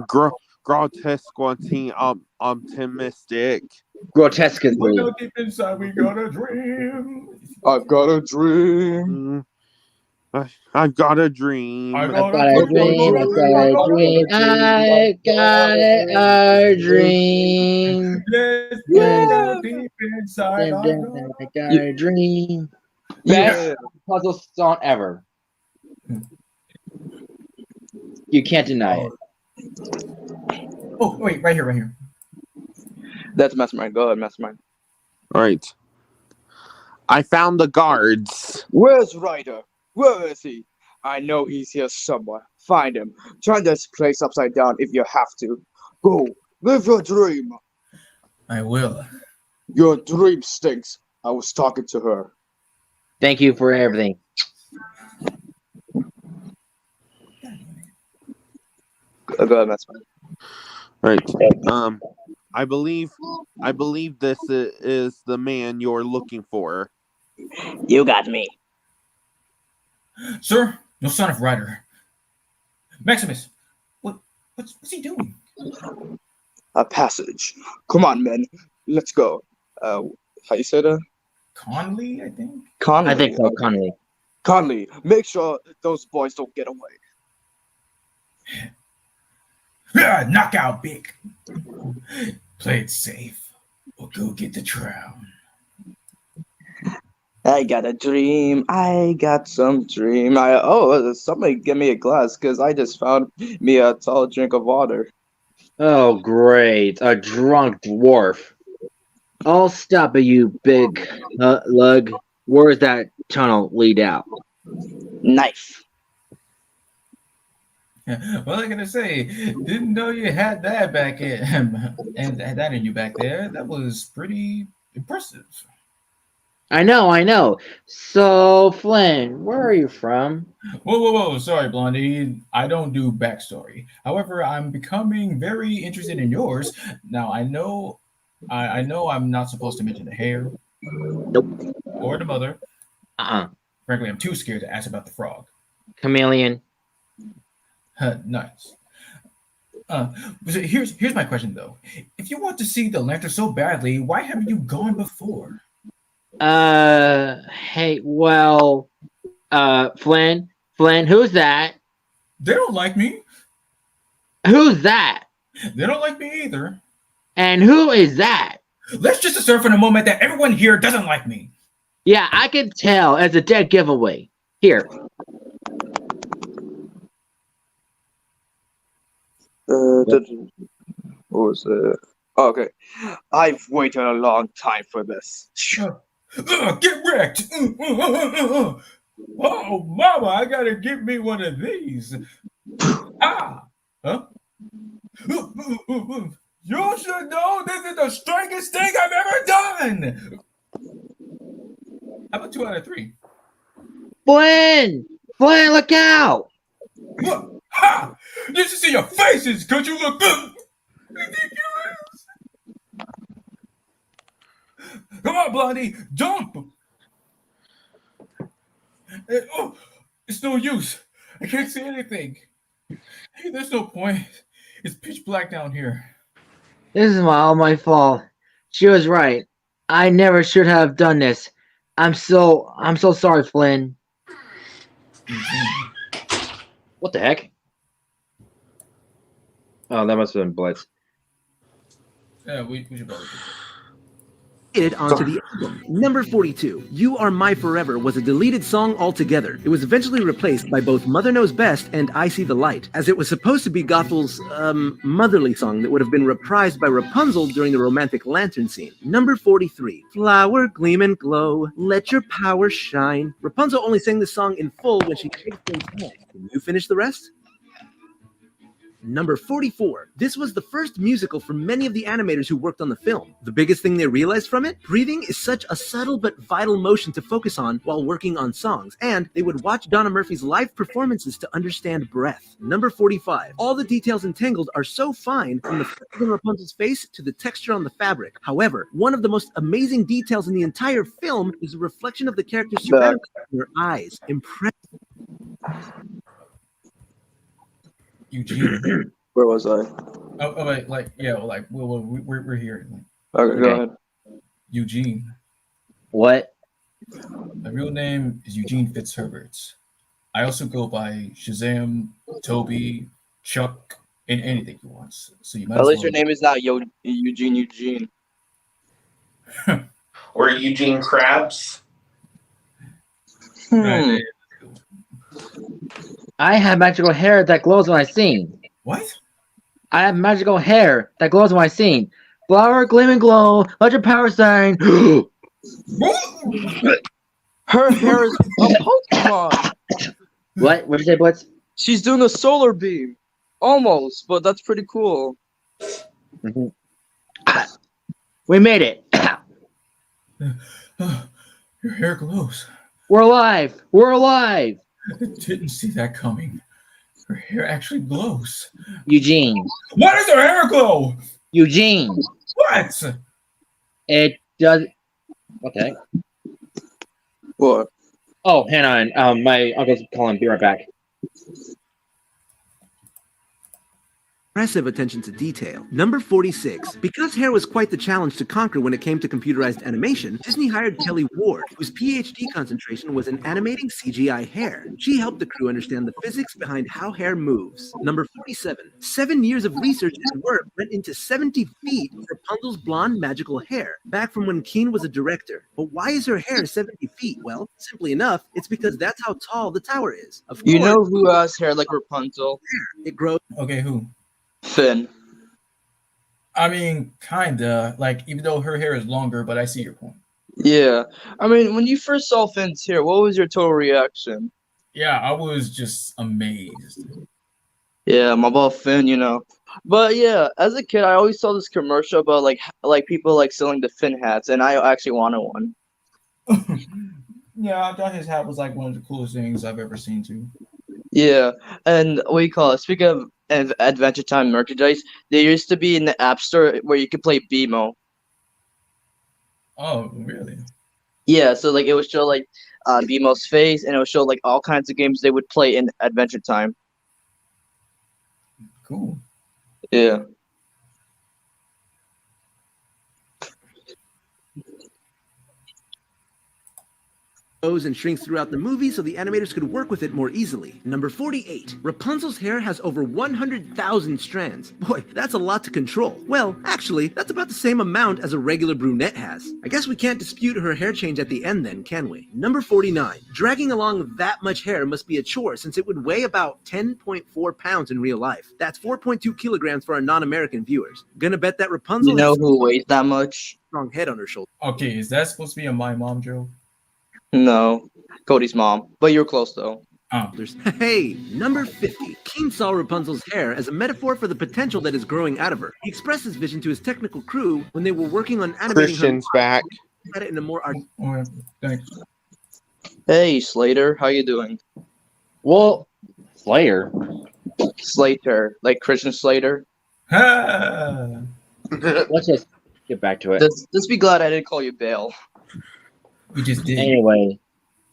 grotesquely optimistic. Grotesquely. Deep inside, we got a dream. I've got a dream. I've got a dream. I've got a dream. I've got a dream. I got a dream. Yes, deep inside. I got a dream. Best puzzle song ever. You can't deny it. Oh, wait, right here. That's Mastermind. Go ahead, Mastermind. All right. I found the guards. Where's Ryder? Where is he? I know he's here somewhere. Find him. Turn this place upside down if you have to. Go. Live your dream. I will. Your dream stinks. I was talking to her. Thank you for everything. Go ahead, Mastermind. Right. I believe this is the man you're looking for. You got me. Sir, no son of Ryder. Maximus, what's he doing? A passage. Come on, men. Let's go. How you say that? Conley, I think. Conley. I think so, Connolly. Conley, make sure those boys don't get away. Knockout, Big. Play it safe, or go get the crown. I got a dream. I got some dream. Somebody give me a glass because I just found me a tall drink of water. Oh, great. A drunk dwarf. I'll stop at you, big lug. Where's that tunnel lead out? Knife. What I gonna say? Didn't know you had that back in, and that in you back there. That was pretty impressive. I know. So, Flynn, where are you from? Whoa! Sorry, Blondie. I don't do backstory. However, I'm becoming very interested in yours. Now, I know I'm not supposed to mention the hair. Nope. Or the mother. Uh-uh. Frankly, I'm too scared to ask about the frog. Chameleon. Nice. So here's my question though. If you want to see the lantern so badly, why haven't you gone before? Hey, well, Flynn, who's that? They don't like me. Who's that? They don't like me either. And who is that? Let's just assert for the moment that everyone here doesn't like me. Yeah, I can tell. It's a dead giveaway. Here. What was it? Okay. I've waited a long time for this. Get wrecked! Oh, mama, I gotta get me one of these. Huh? You should know this is the strongest thing I've ever done. How about 2 out of 3? Flynn, look out! What? Ha! You should see your faces because you look good. Ridiculous. Come on, Blondie, jump! It's no use. I can't see anything. Hey, there's no point. It's pitch black down here. This is all my fault. She was right. I never should have done this. I'm so sorry, Flynn. What the heck? Oh, that must have been Blitz. Yeah, we should probably do that. It onto the album. Number 42, You Are My Forever was a deleted song altogether. It was eventually replaced by both Mother Knows Best and I See the Light, as it was supposed to be Gothel's motherly song that would have been reprised by Rapunzel during the romantic lantern scene. Number 43, Flower, Gleam and Glow, Let Your Power Shine. Rapunzel only sang this song in full when she shakes Flynn's hand. Can you finish the rest? Number 44. This was the first musical for many of the animators who worked on the film. The biggest thing they realized from it? Breathing is such a subtle but vital motion to focus on while working on songs, and they would watch Donna Murphy's live performances to understand breath. Number 45. All the details in Tangled are so fine, from the freckles on Rapunzel's face to the texture on the fabric. However, one of the most amazing details in the entire film is the reflection of the character's humanity in her eyes. Impressive. Eugene. Where was I? Wait, we're here. Okay, go ahead. Eugene. What? My real name is Eugene Fitzherbert. I also go by Shazam, Toby, Chuck, and anything you want. So you might At least your name is not Eugene. Or Eugene Krabs. Right. I have magical hair that glows when I sing. What? I have magical hair that glows when I sing. Flower, gleam and glow, let your power shine. Her hair is a Pokemon. What? What'd you say, Blitz? She's doing a solar beam. Almost, but that's pretty cool. Mm-hmm. We made it. Your hair glows. We're alive. We're alive. I didn't see that coming. Her hair actually glows. Eugene. Why does her hair glow? Eugene. What? It does. What the heck? What? Oh, hang on. My uncle's calling. Be right back. impressive attention to detail. Number 46. Because hair was quite the challenge to conquer when it came to computerized animation, Disney hired Kelly Ward, whose PhD concentration was in animating CGI hair. She helped the crew understand the physics behind how hair moves. Number 47. 7 years of research and work went into 70 feet of Rapunzel's blonde magical hair, back from when Keen was a director. But why is her hair 70 feet? Well, simply enough, it's because that's how tall the tower is. Of You course, know who has hair like Rapunzel? it grows. Okay, who? Finn. I mean, kinda. Like, even though her hair is longer, but I see your point. Yeah. I mean, when you first saw Finn's hair, what was your total reaction? Yeah, I was just amazed. Yeah, I'm about Finn, you know. But yeah, as a kid, I always saw this commercial about like people like selling the Finn hats, and I actually wanted one. Yeah, I thought his hat was like one of the coolest things I've ever seen too. Yeah, and what do you call it? Speaking of Adventure Time merchandise, there used to be in the App Store where you could play BMO. Oh, really? Yeah, so like it would show like BMO's face, and it would show like all kinds of games they would play in Adventure Time. Cool. Yeah. And shrinks throughout the movie so the animators could work with it more easily. Number 48. Rapunzel's hair has over 100,000 strands. Boy, that's a lot to control. Well, actually, that's about the same amount as a regular brunette has. I guess we can't dispute her hair change at the end then, can we? Number 49. Dragging along that much hair must be a chore since it would weigh about 10.4 pounds in real life. That's 4.2 kilograms for our non-American viewers. Gonna bet that Rapunzel You know has who weighs that much? a strong head on her shoulder. Okay, is that supposed to be a my mom joke? No, Cody's mom. But you're close though. Oh, Hey, number 50. Keen saw Rapunzel's hair as a metaphor for the potential that is growing out of her. He expressed his vision to his technical crew when they were working on animating Christian's her. back. At it in a more okay, thanks. Hey, Slater, how you doing? Well, Slayer. Slater, like Christian Slater. Ah, Let's just get back to it. Just be glad I didn't call you Bale. we just did. Anyway,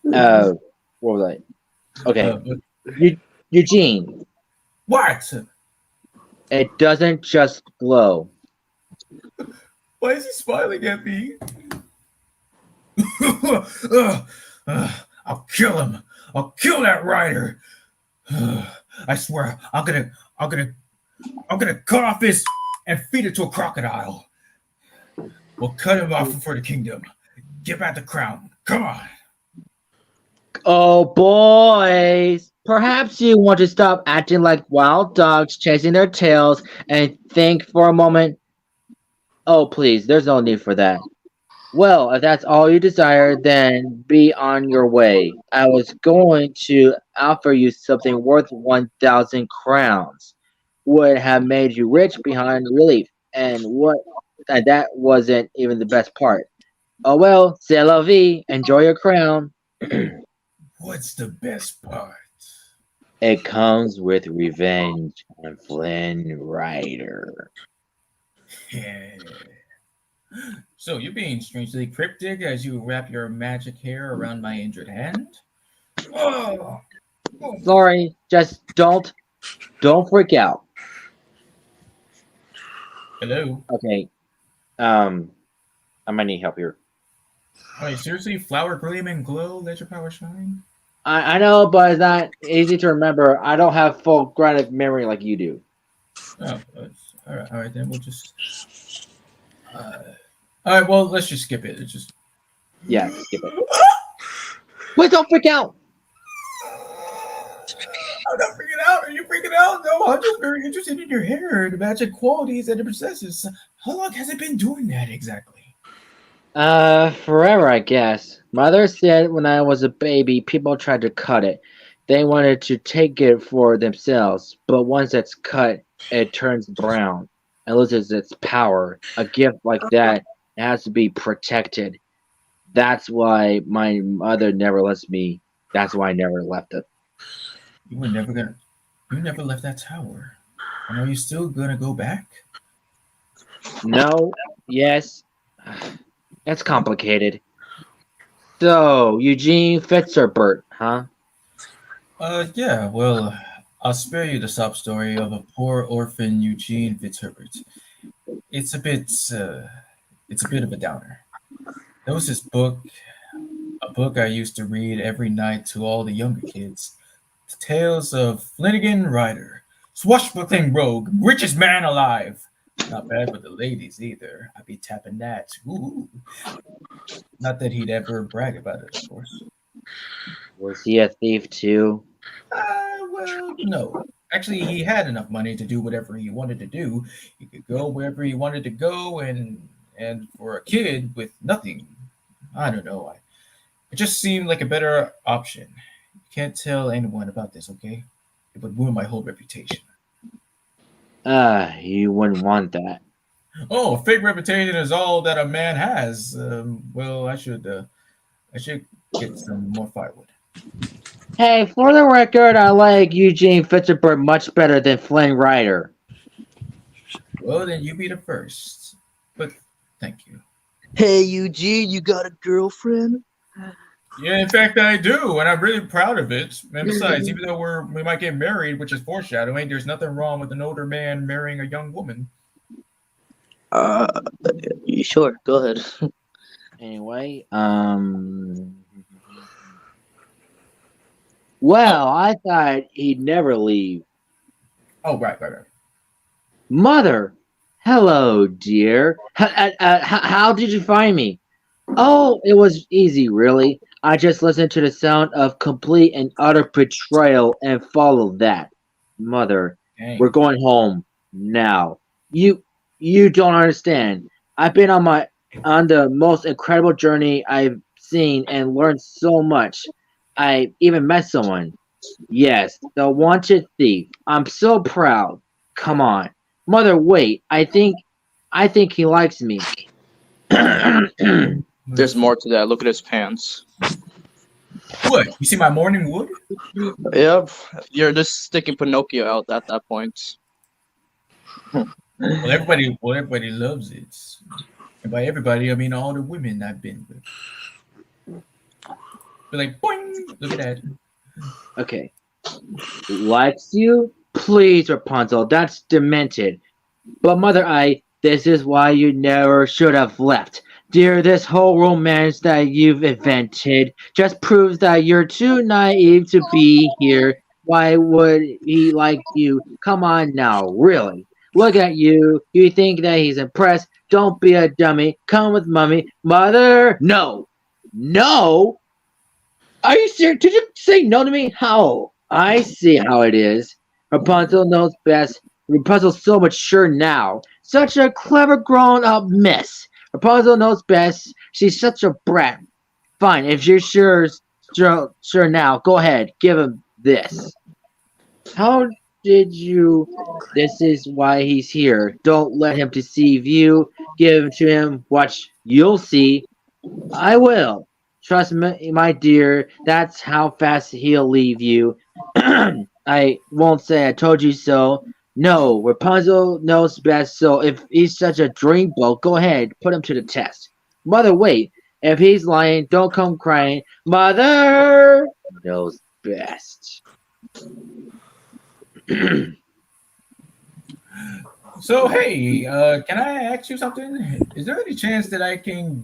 what was I? Okay, Eugene. What? It doesn't just glow. Why is he smiling at me? I'll kill him. I'll kill that rider. I swear, I'm gonna cut off his and feed it to a crocodile. We'll cut him off for the kingdom. Give back the crown. Come on. Oh, boys. Perhaps you want to stop acting like wild dogs chasing their tails and think for a moment. Oh, please, there's no need for that. Well, if that's all you desire, then be on your way. I was going to offer you something worth 1,000 crowns. Would have made you rich behind relief. And that wasn't even the best part. Oh well, c'est la vie. Enjoy your crown. What's the best part? It comes with revenge on Flynn Rider. Yeah. So you're being strangely cryptic as you wrap your magic hair around my injured hand? Oh. Sorry, just don't freak out. Hello? Okay. I might need help here. Wait, seriously? Flower gleam and glow, let your power shine? I know, but it's not easy to remember. I don't have full grounded memory like you do. Oh, all right, then we'll just... all right, well, let's just skip it. It's just... Yeah, skip it. Wait, don't freak out! I'm not freaking out. Are you freaking out? No, I'm just very interested in your hair, the magic qualities that it possesses. How long has it been doing that exactly? Forever, I guess. Mother said when I was a baby, people tried to cut it. They wanted to take it for themselves, but once it's cut, it turns brown and loses its power. A gift like that has to be protected. That's why my mother never lets me. That's why I never left it. You never left that tower. And are you still gonna go back? No, yes. It's complicated. So, Eugene Fitzherbert, huh? Yeah, well, I'll spare you the sob story of a poor orphan Eugene Fitzherbert. It's a bit, it's a bit of a downer. There was this book, a book I used to read every night to all the younger kids. Tales of Flanagan Ryder, swashbuckling rogue, richest man alive. Not bad with the ladies either. I'd be tapping that. Ooh. Not that he'd ever brag about it, of course. Was he a thief too? Well, no. Actually, he had enough money to do whatever he wanted to do. He could go wherever he wanted to go, and for a kid with nothing, I don't know. It just seemed like a better option. You can't tell anyone about this, okay? It would ruin my whole reputation. You wouldn't want that. Oh, fake reputation is all that a man has. Well, I should get some more firewood. Hey, for the record, I like Eugene Fitzherbert much better than Flynn Rider. Well, then you be the first. But thank you. Hey, Eugene, you got a girlfriend? Yeah, in fact, I do, and I'm really proud of it. And besides, even though we might get married, which is foreshadowing, there's nothing wrong with an older man marrying a young woman. Sure, go ahead. Anyway, well, I thought he'd never leave. Oh, right. Mother, hello, dear. How did you find me? Oh, it was easy, really. I just listened to the sound of complete and utter betrayal and followed that. Mother, Dang. we're going home now. You don't understand. I've been on the most incredible journey I've seen and learned so much. I even met someone. Yes, the wanted thief. I'm so proud. Come on. Mother, wait. I think he likes me. There's more to that. Look at his pants. What? You see my morning wood? Yep, you're just sticking Pinocchio out at that point. Well, everybody loves it. And by everybody, I mean all the women I've been with. They're like, boing! Look at that. Okay. Likes you? Please, Rapunzel. That's demented. But Mother, this is why you never should have left. Dear, this whole romance that you've invented just proves that you're too naive to be here. Why would he like you? Come on now, really. Look at you. You think that he's impressed? Don't be a dummy. Come with Mummy. Mother, no. No? Are you serious? Did you say no to me? How? I see how it is. Rapunzel knows best. Rapunzel's so mature now. Such a clever grown-up miss. Rapunzel knows best. She's such a brat. Fine, if you're sure now, go ahead. Give him this. How did you... This is why he's here. Don't let him deceive you. Give it to him. Watch. You'll see. I will. Trust me, my dear. That's how fast he'll leave you. I won't say I told you so. No, Rapunzel knows best, so if he's such a dreamboat, go ahead, put him to the test. Mother, wait. If he's lying, don't come crying. Mother knows best. So, hey, can I ask you something? Is there any chance that I can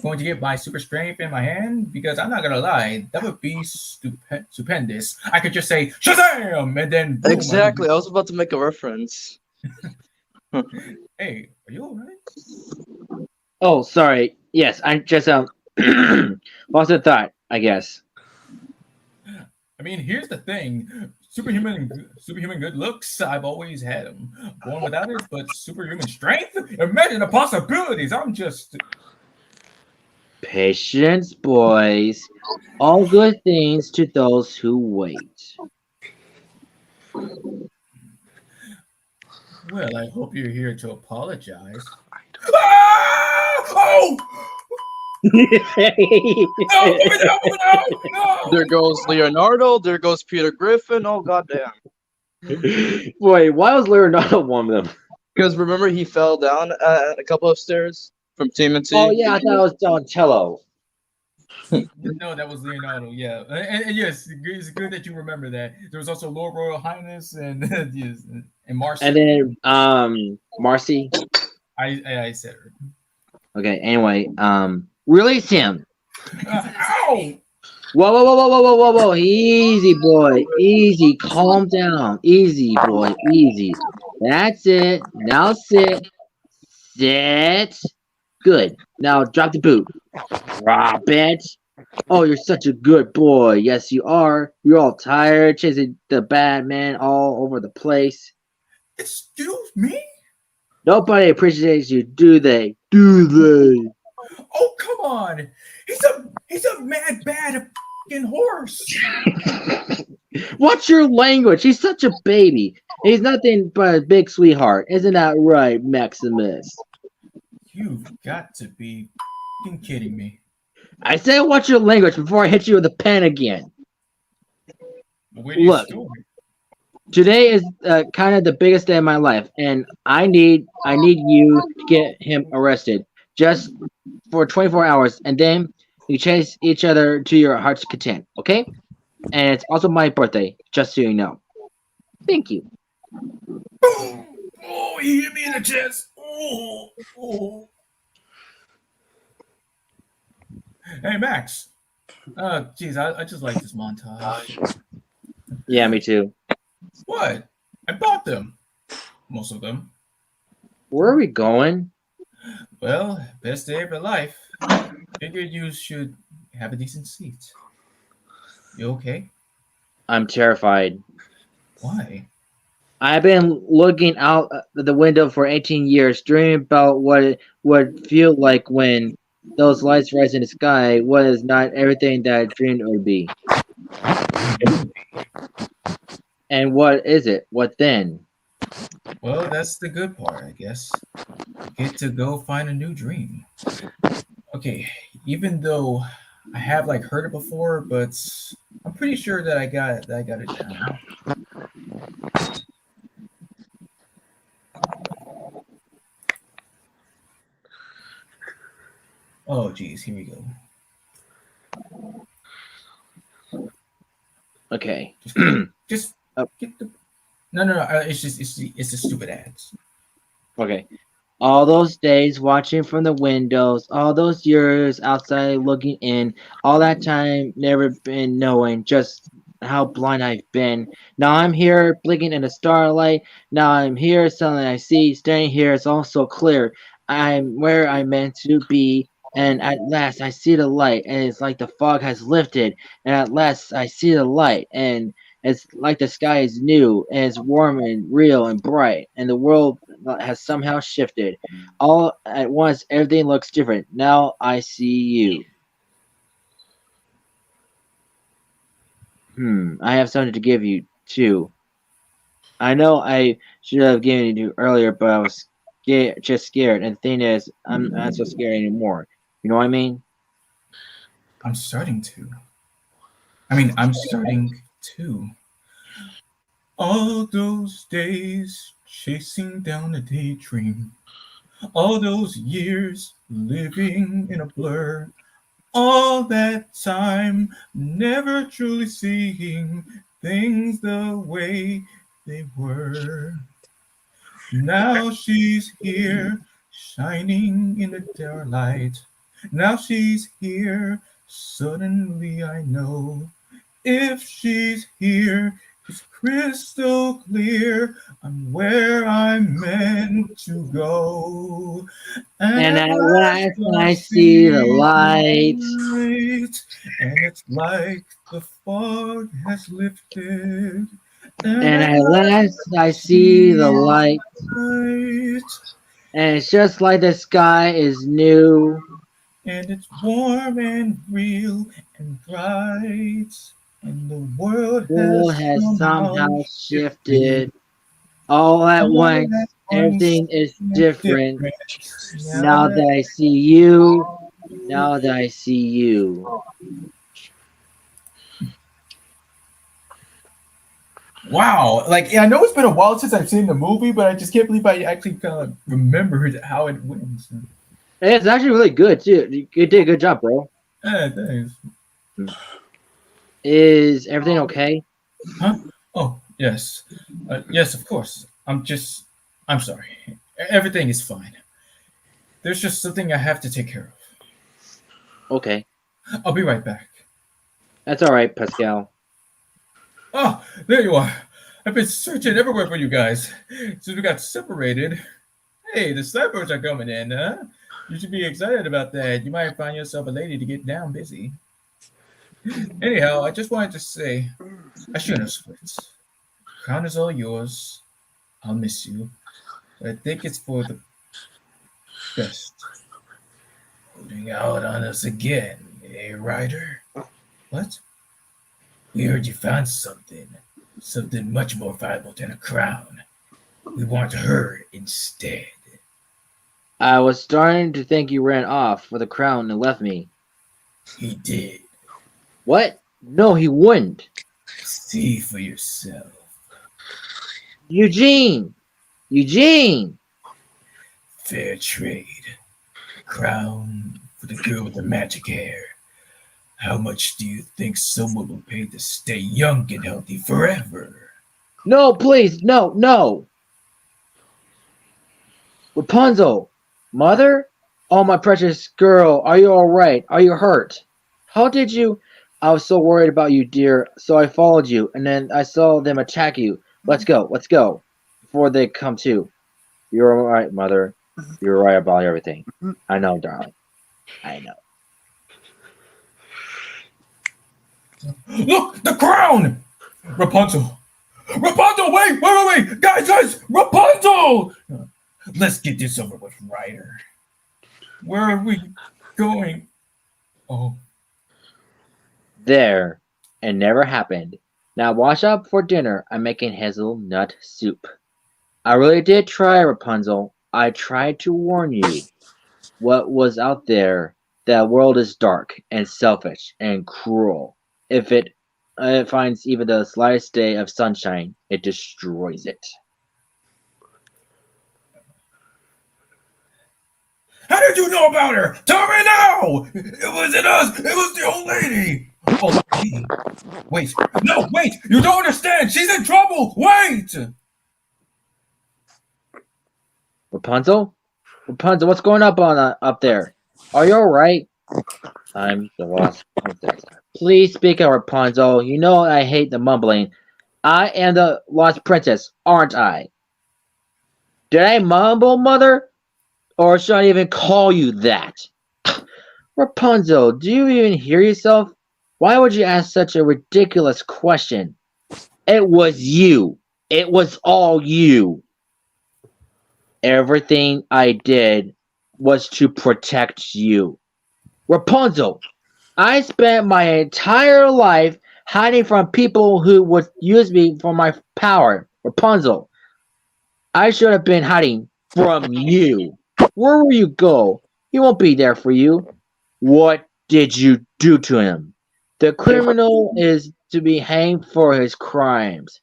going to get my super strength in my hand? Because I'm not gonna lie, that would be stupendous. I could just say Shazam and then boom, Exactly. I was about to make a reference. Hey, are you alright? Oh, sorry. Yes, I just lost a thought, I guess. I mean, here's the thing. Superhuman good looks, I've always had them. Born without it, but superhuman strength? Imagine the possibilities. I'm just... Patience, boys. All good things to those who wait. Well, I hope you're here to apologize. Ah! Oh! No! There goes Leonardo. There goes Peter Griffin. Oh, goddamn. Boy, why was Leonardo one of them? Because remember, he fell down a couple of stairs from TMNT. Oh, yeah, I thought it was Donatello. No, that was Leonardo. Yeah, and yes, it's good that you remember that. There was also Lord Royal Highness and yes, and And Marcy. then Marcy. I said her. Okay, anyway, release him. Ow! Whoa, whoa, whoa, whoa, whoa, whoa, whoa, whoa. Easy, boy. Easy. Calm down. Easy, boy. Easy. That's it. Now sit. Sit. Good. Now drop the boot. Drop it. Oh, you're such a good boy. Yes, you are. You're all tired, chasing the bad man all over the place. Excuse me? Nobody appreciates you, do they? Do they? Oh, come on! He's a mad bad fucking horse. What's your language? He's such a baby. He's nothing but a big sweetheart. Isn't that right, Maximus? You've got to be fucking kidding me. I say watch your language before I hit you with a pen again. Where do you Look, store it? today is kind of the biggest day of my life, and I need you to get him arrested just for 24 hours, and then you chase each other to your heart's content, okay? And it's also my birthday, just so you know. Thank you. Boom! Oh, he hit me in the chest. Oh, oh. Hey, Max. Geez, I just like this montage. Yeah, me too. What? I bought them. Most of them. Where are we going? Well, best day of your life. Figured you should have a decent seat. You okay? I'm terrified. Why? I've been looking out the window for 18 years, dreaming about what it would feel like when those lights rise in the sky. What is not everything that I dreamed it would be. And what is it? What then? Well, that's the good part, I guess. Get to go find a new dream. Okay, even though I have like heard it before, but I'm pretty sure that I got it down. Oh, geez, here we go. Okay. Just Oh. get the. No. It's the stupid ads. Okay. All those days watching from the windows, all those years outside looking in, all that time never been knowing just how blind I've been. Now I'm here blinking in the starlight. Now I'm here, suddenly I see, standing here, it's all so clear. I'm where I'm meant to be, and at last I see the light, and it's like the fog has lifted, and at last I see the light, and it's like the sky is new, and it's warm and real and bright, and the world has somehow shifted. All at once, everything looks different. Now I see you. I have something to give you, too. I know I should have given it to you earlier, but I was just scared. And the thing is, I'm not so scared anymore. You know what I mean? I'm starting to. I'm starting to. All those days chasing down a daydream. All those years living in a blur. All that time never truly seeing things the way they were. Now she's here, shining in the starlight. Now she's here, suddenly I know. If she's here, it's crystal clear. I'm where I'm meant to go. And at last I see the light. And it's like the fog has lifted. And at last I see the light. And it's just like the sky is new. And it's warm and real and bright. And the world has somehow shifted. All at once, everything is different. Now that I see you, now that I see you. Wow. I know it's been a while since I've seen the movie, but I just can't believe I actually kind of remembered how it went. It's actually really good, too. You did a good job, bro. Thanks. Is everything okay? Huh? Oh, yes. Yes, of course. I'm sorry. Everything is fine. There's just something I have to take care Okay. of. I'll be right back. That's all right, Pascal. Oh, there you are. I've been searching everywhere for you guys since we got separated. Hey, the snipers are coming in, huh? You should be excited about that. You might find yourself a lady to get down busy. Anyhow, I just wanted to say, I shouldn't have split. Crown is all yours. I'll miss you. But I think it's for the best. Holding out on us again, eh, Ryder? What? We heard you found something. Something much more valuable than a crown. We want her instead. I was starting to think you ran off with the crown and left me. He did. What? No, he wouldn't. See for yourself. Eugene! Eugene! Fair trade. Crown for the girl with the magic hair. How much do you think someone will pay to stay young and healthy forever? No, please, no, no! Rapunzel! Mother? Oh, my precious girl, are you alright? Are you hurt? How did you? I was so worried about you, dear, so I followed you, and then I saw them attack you. Let's go, before they come to. You're alright, Mother. You're right about everything. I know, darling. I know. Look, the crown! Rapunzel! Rapunzel, wait! Guys! Rapunzel! Let's get this over with, Ryder. Where are we going? Oh. There. It never happened. Now wash up for dinner. I'm making hazelnut soup. I really did try, Rapunzel. I tried to warn you. What was out there? That world is dark and selfish and cruel. If it finds even the slightest day of sunshine, it destroys it. How did you know about her? Tell me now! It wasn't us! It was the old lady! Oh, lady. Wait. No, wait! You don't understand! She's in trouble! Wait! Rapunzel? Rapunzel, what's going on up there? Are you alright? I'm the lost princess. Please speak up, Rapunzel. You know I hate the mumbling. I am the lost princess, aren't I? Did I mumble, Mother? Or should I even call you that? Rapunzel, do you even hear yourself? Why would you ask such a ridiculous question? It was you. It was all you. Everything I did was to protect you. Rapunzel, I spent my entire life hiding from people who would use me for my power. Rapunzel, I should have been hiding from you. Where will you go? He won't be there for you. What did you do to him? The criminal is to be hanged for his crimes.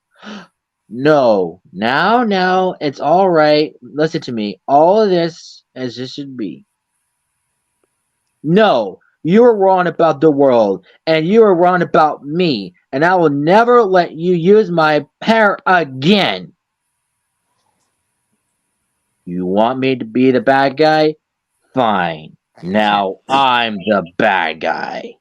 No, now, it's all right. Listen to me. All of this as it should be. No, you were wrong about the world, and you were wrong about me, and I will never let you use my power again. You want me to be the bad guy? Fine. Now I'm the bad guy.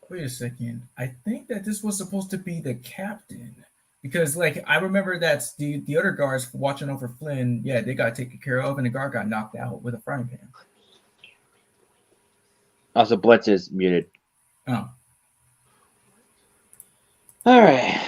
Wait a second. I think that this was supposed to be the captain. Because, like, I remember that the other guards watching over Flynn, yeah, they got taken care of, and the guard got knocked out with a frying pan. Also, Blitz is muted. Oh. All right.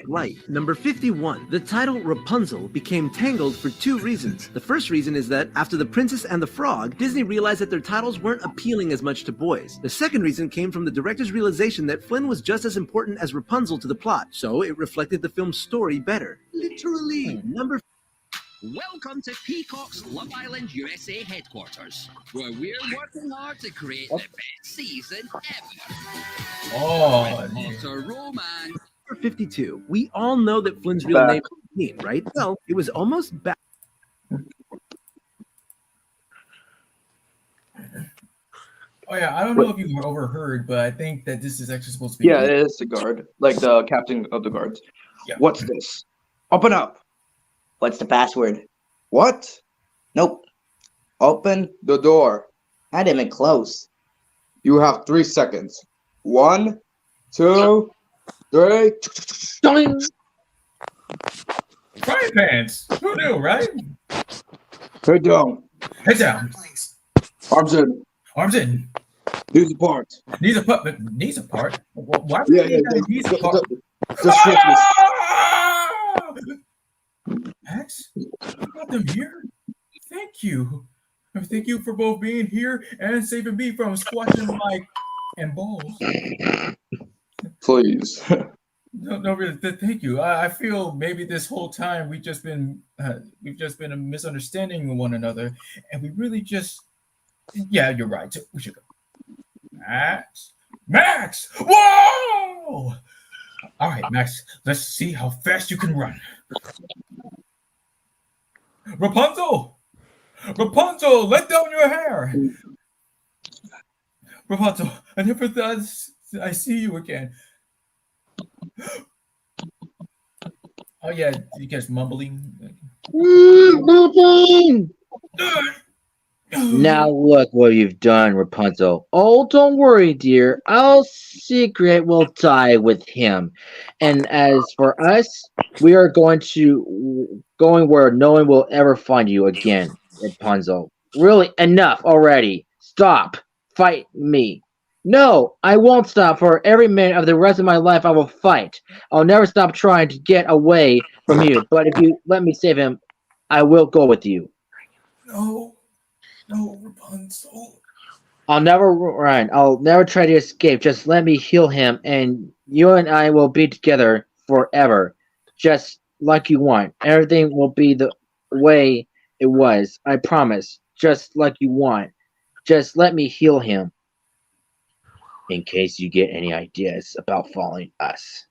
Right. Number 51. The title Rapunzel became Tangled for two reasons. The first reason is that after The Princess and the Frog, Disney realized that their titles weren't appealing as much to boys. The second reason came from the director's realization that Flynn was just as important as Rapunzel to the plot, so it reflected the film's story better. Literally. Number Welcome to Peacock's Love Island USA headquarters, where we're working hard to create the best season ever. Oh, Potter romance. Number 52. We all know that Flynn's real name was Dean, right? Well, it was almost back. Oh yeah, I don't know if you overheard, but I think that this is actually supposed to be. Yeah, it is the guard, like the captain of the guards. Yeah. What's this? Open up. What's the password? What? Nope. Open the door. Not even close. You have 3 seconds. 1, 2, 3. Frying pans. Who knew, right? Head down. Head down. Arms in. Arms in. Knees apart. Knees apart. Knees apart. Why would Yeah, you yeah. need knees apart? Just Christmas. Max, you got them here. Thank you. Thank you for both being here and saving me from squashing my and balls. Please. No, really. Thank you. I feel maybe this whole time we've just been misunderstanding one another, and we really just. Yeah, you're right. We should go. Max! Whoa! All right, Max. Let's see how fast you can run. Rapunzel! Rapunzel, let down your hair. Rapunzel, I never thought I see you again. Oh yeah, you guys mumbling. Now look what you've done, Rapunzel. Oh, don't worry, dear. Our secret will die with him. And as for us, we are going where no one will ever find you again, Rapunzel. Really, enough already. Stop. Fight me. No, I won't stop. For every minute of the rest of my life, I will fight. I'll never stop trying to get away from you. But if you let me save him, I will go with you. No, Rapunzel. I'll never run. I'll never try to escape. Just let me heal him, and you and I will be together forever, just like you want. Everything will be the way it was. I promise. Just like you want. Just let me heal him. In case you get any ideas about following us.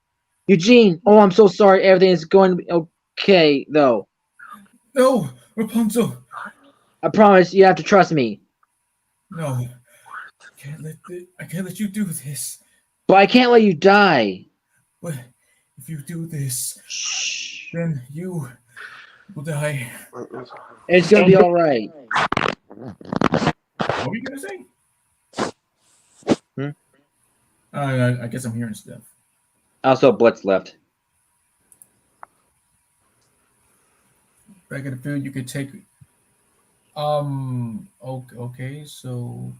Eugene! Oh, I'm so sorry. Everything is going to be okay, though. No, Rapunzel. I promise you have to trust me. No, I can't let you do this. But I can't let you die. But if you do this, then you will die. It's gonna be all right. What were you gonna say? I guess I'm hearing stuff. Also, Blitz left. Back in the field, you could take. Okay, so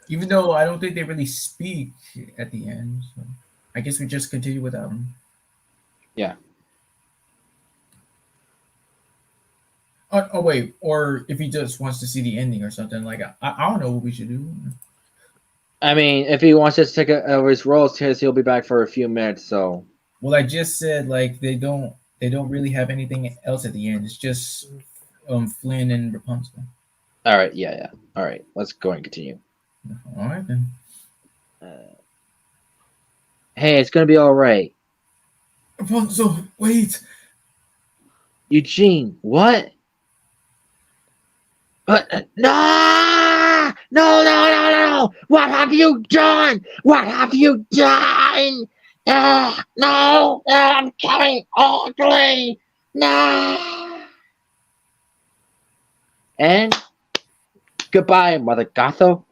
even though I don't think they really speak at the end, so I guess we just continue without them. Yeah. Oh wait, or if he just wants to see the ending or something, like I don't know what we should do. I mean, if he wants us to take over his roles, he'll be back for a few minutes. So. Well, I just said like they don't really have anything else at the end. It's just Flynn and Rapunzel. All right. Yeah. All right. Let's go and continue. All right then. Hey, it's gonna be all right. Rapunzel, wait. Eugene, what? No! No! What have you done? What have you done? No! I'm coming ugly! No! And goodbye, Mother Gotho.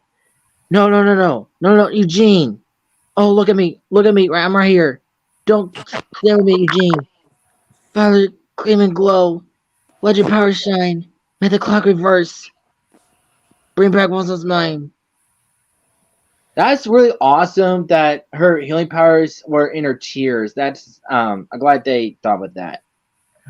No, Eugene. Oh, look at me. I'm right here. Don't stay with me, Eugene. Father, gleam and glow. Let your power shine. May the clock reverse. Bring back Wilson's mind. That's really awesome that her healing powers were in her tears. That's I'm glad they thought about that.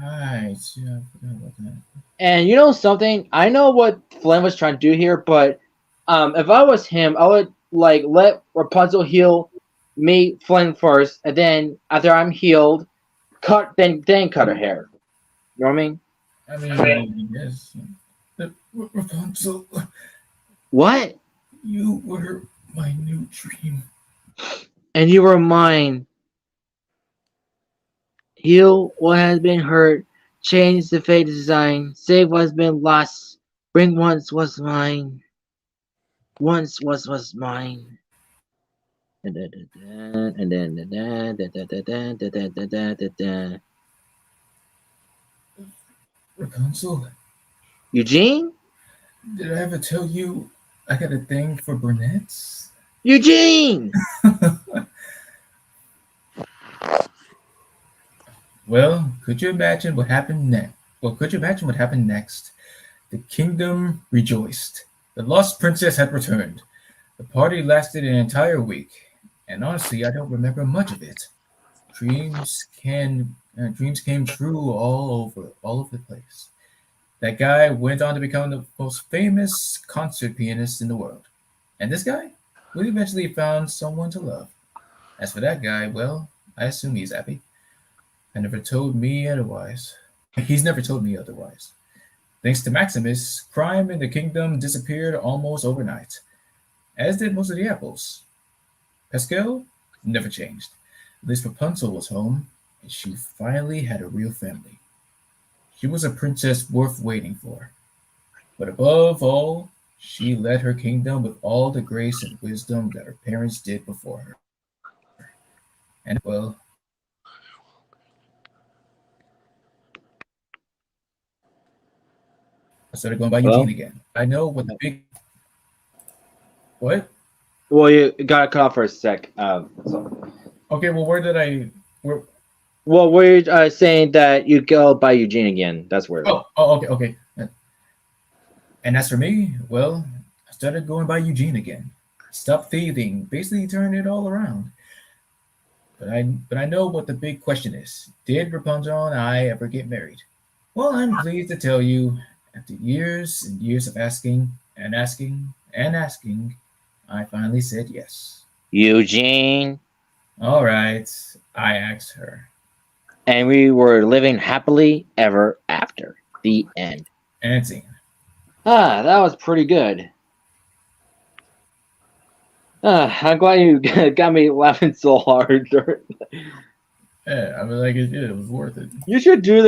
Right. Yeah, I forgot about that. And you know something? I know what Flynn was trying to do here, but if I was him, I would like let Rapunzel heal me, Flynn first, and then after I'm healed, cut her hair. You know what I mean? I mean, yes. Rapunzel. What? You were my new dream. And you were mine. Heal what has been hurt. Change the fate design. Save what has been lost. Bring what was mine. once was mine. And then Rapunzel, Eugene? did I ever tell you I got a thing for brunettes? Eugene! Well, could you imagine what happened next? Well, could you imagine what happened next? The kingdom rejoiced. The lost princess had returned. The party lasted an entire week, and honestly, I don't remember much of it. Dreams came true all over the place. That guy went on to become the most famous concert pianist in the world. And this guy? We eventually found someone to love. As for that guy, well, I assume he's happy. I never told me otherwise. He's never told me otherwise. Thanks to Maximus, crime in the kingdom disappeared almost overnight, as did most of the apples. Pascal never changed. At least Rapunzel was home, and she finally had a real family. She was a princess worth waiting for. But above all, she led her kingdom with all the grace and wisdom that her parents did before her. And well, I started going by Hello? Eugene again. I know what the big what? Well, you got cut off for a sec. Okay, well, where? Well, we're saying that you go by Eugene again. That's where. Okay. And as for me, well, I started going by Eugene again. Stopped thieving, basically turned it all around. But I know what the big question is. Did Rapunzel and I ever get married? Well, I'm pleased to tell you, after years and years of asking and asking and asking, I finally said yes. Eugene. All right, I asked her. And we were living happily ever after. The end. And scene. Ah, that was pretty good. I'm glad you got me laughing so hard. Yeah, I mean, like, it was worth it. You should do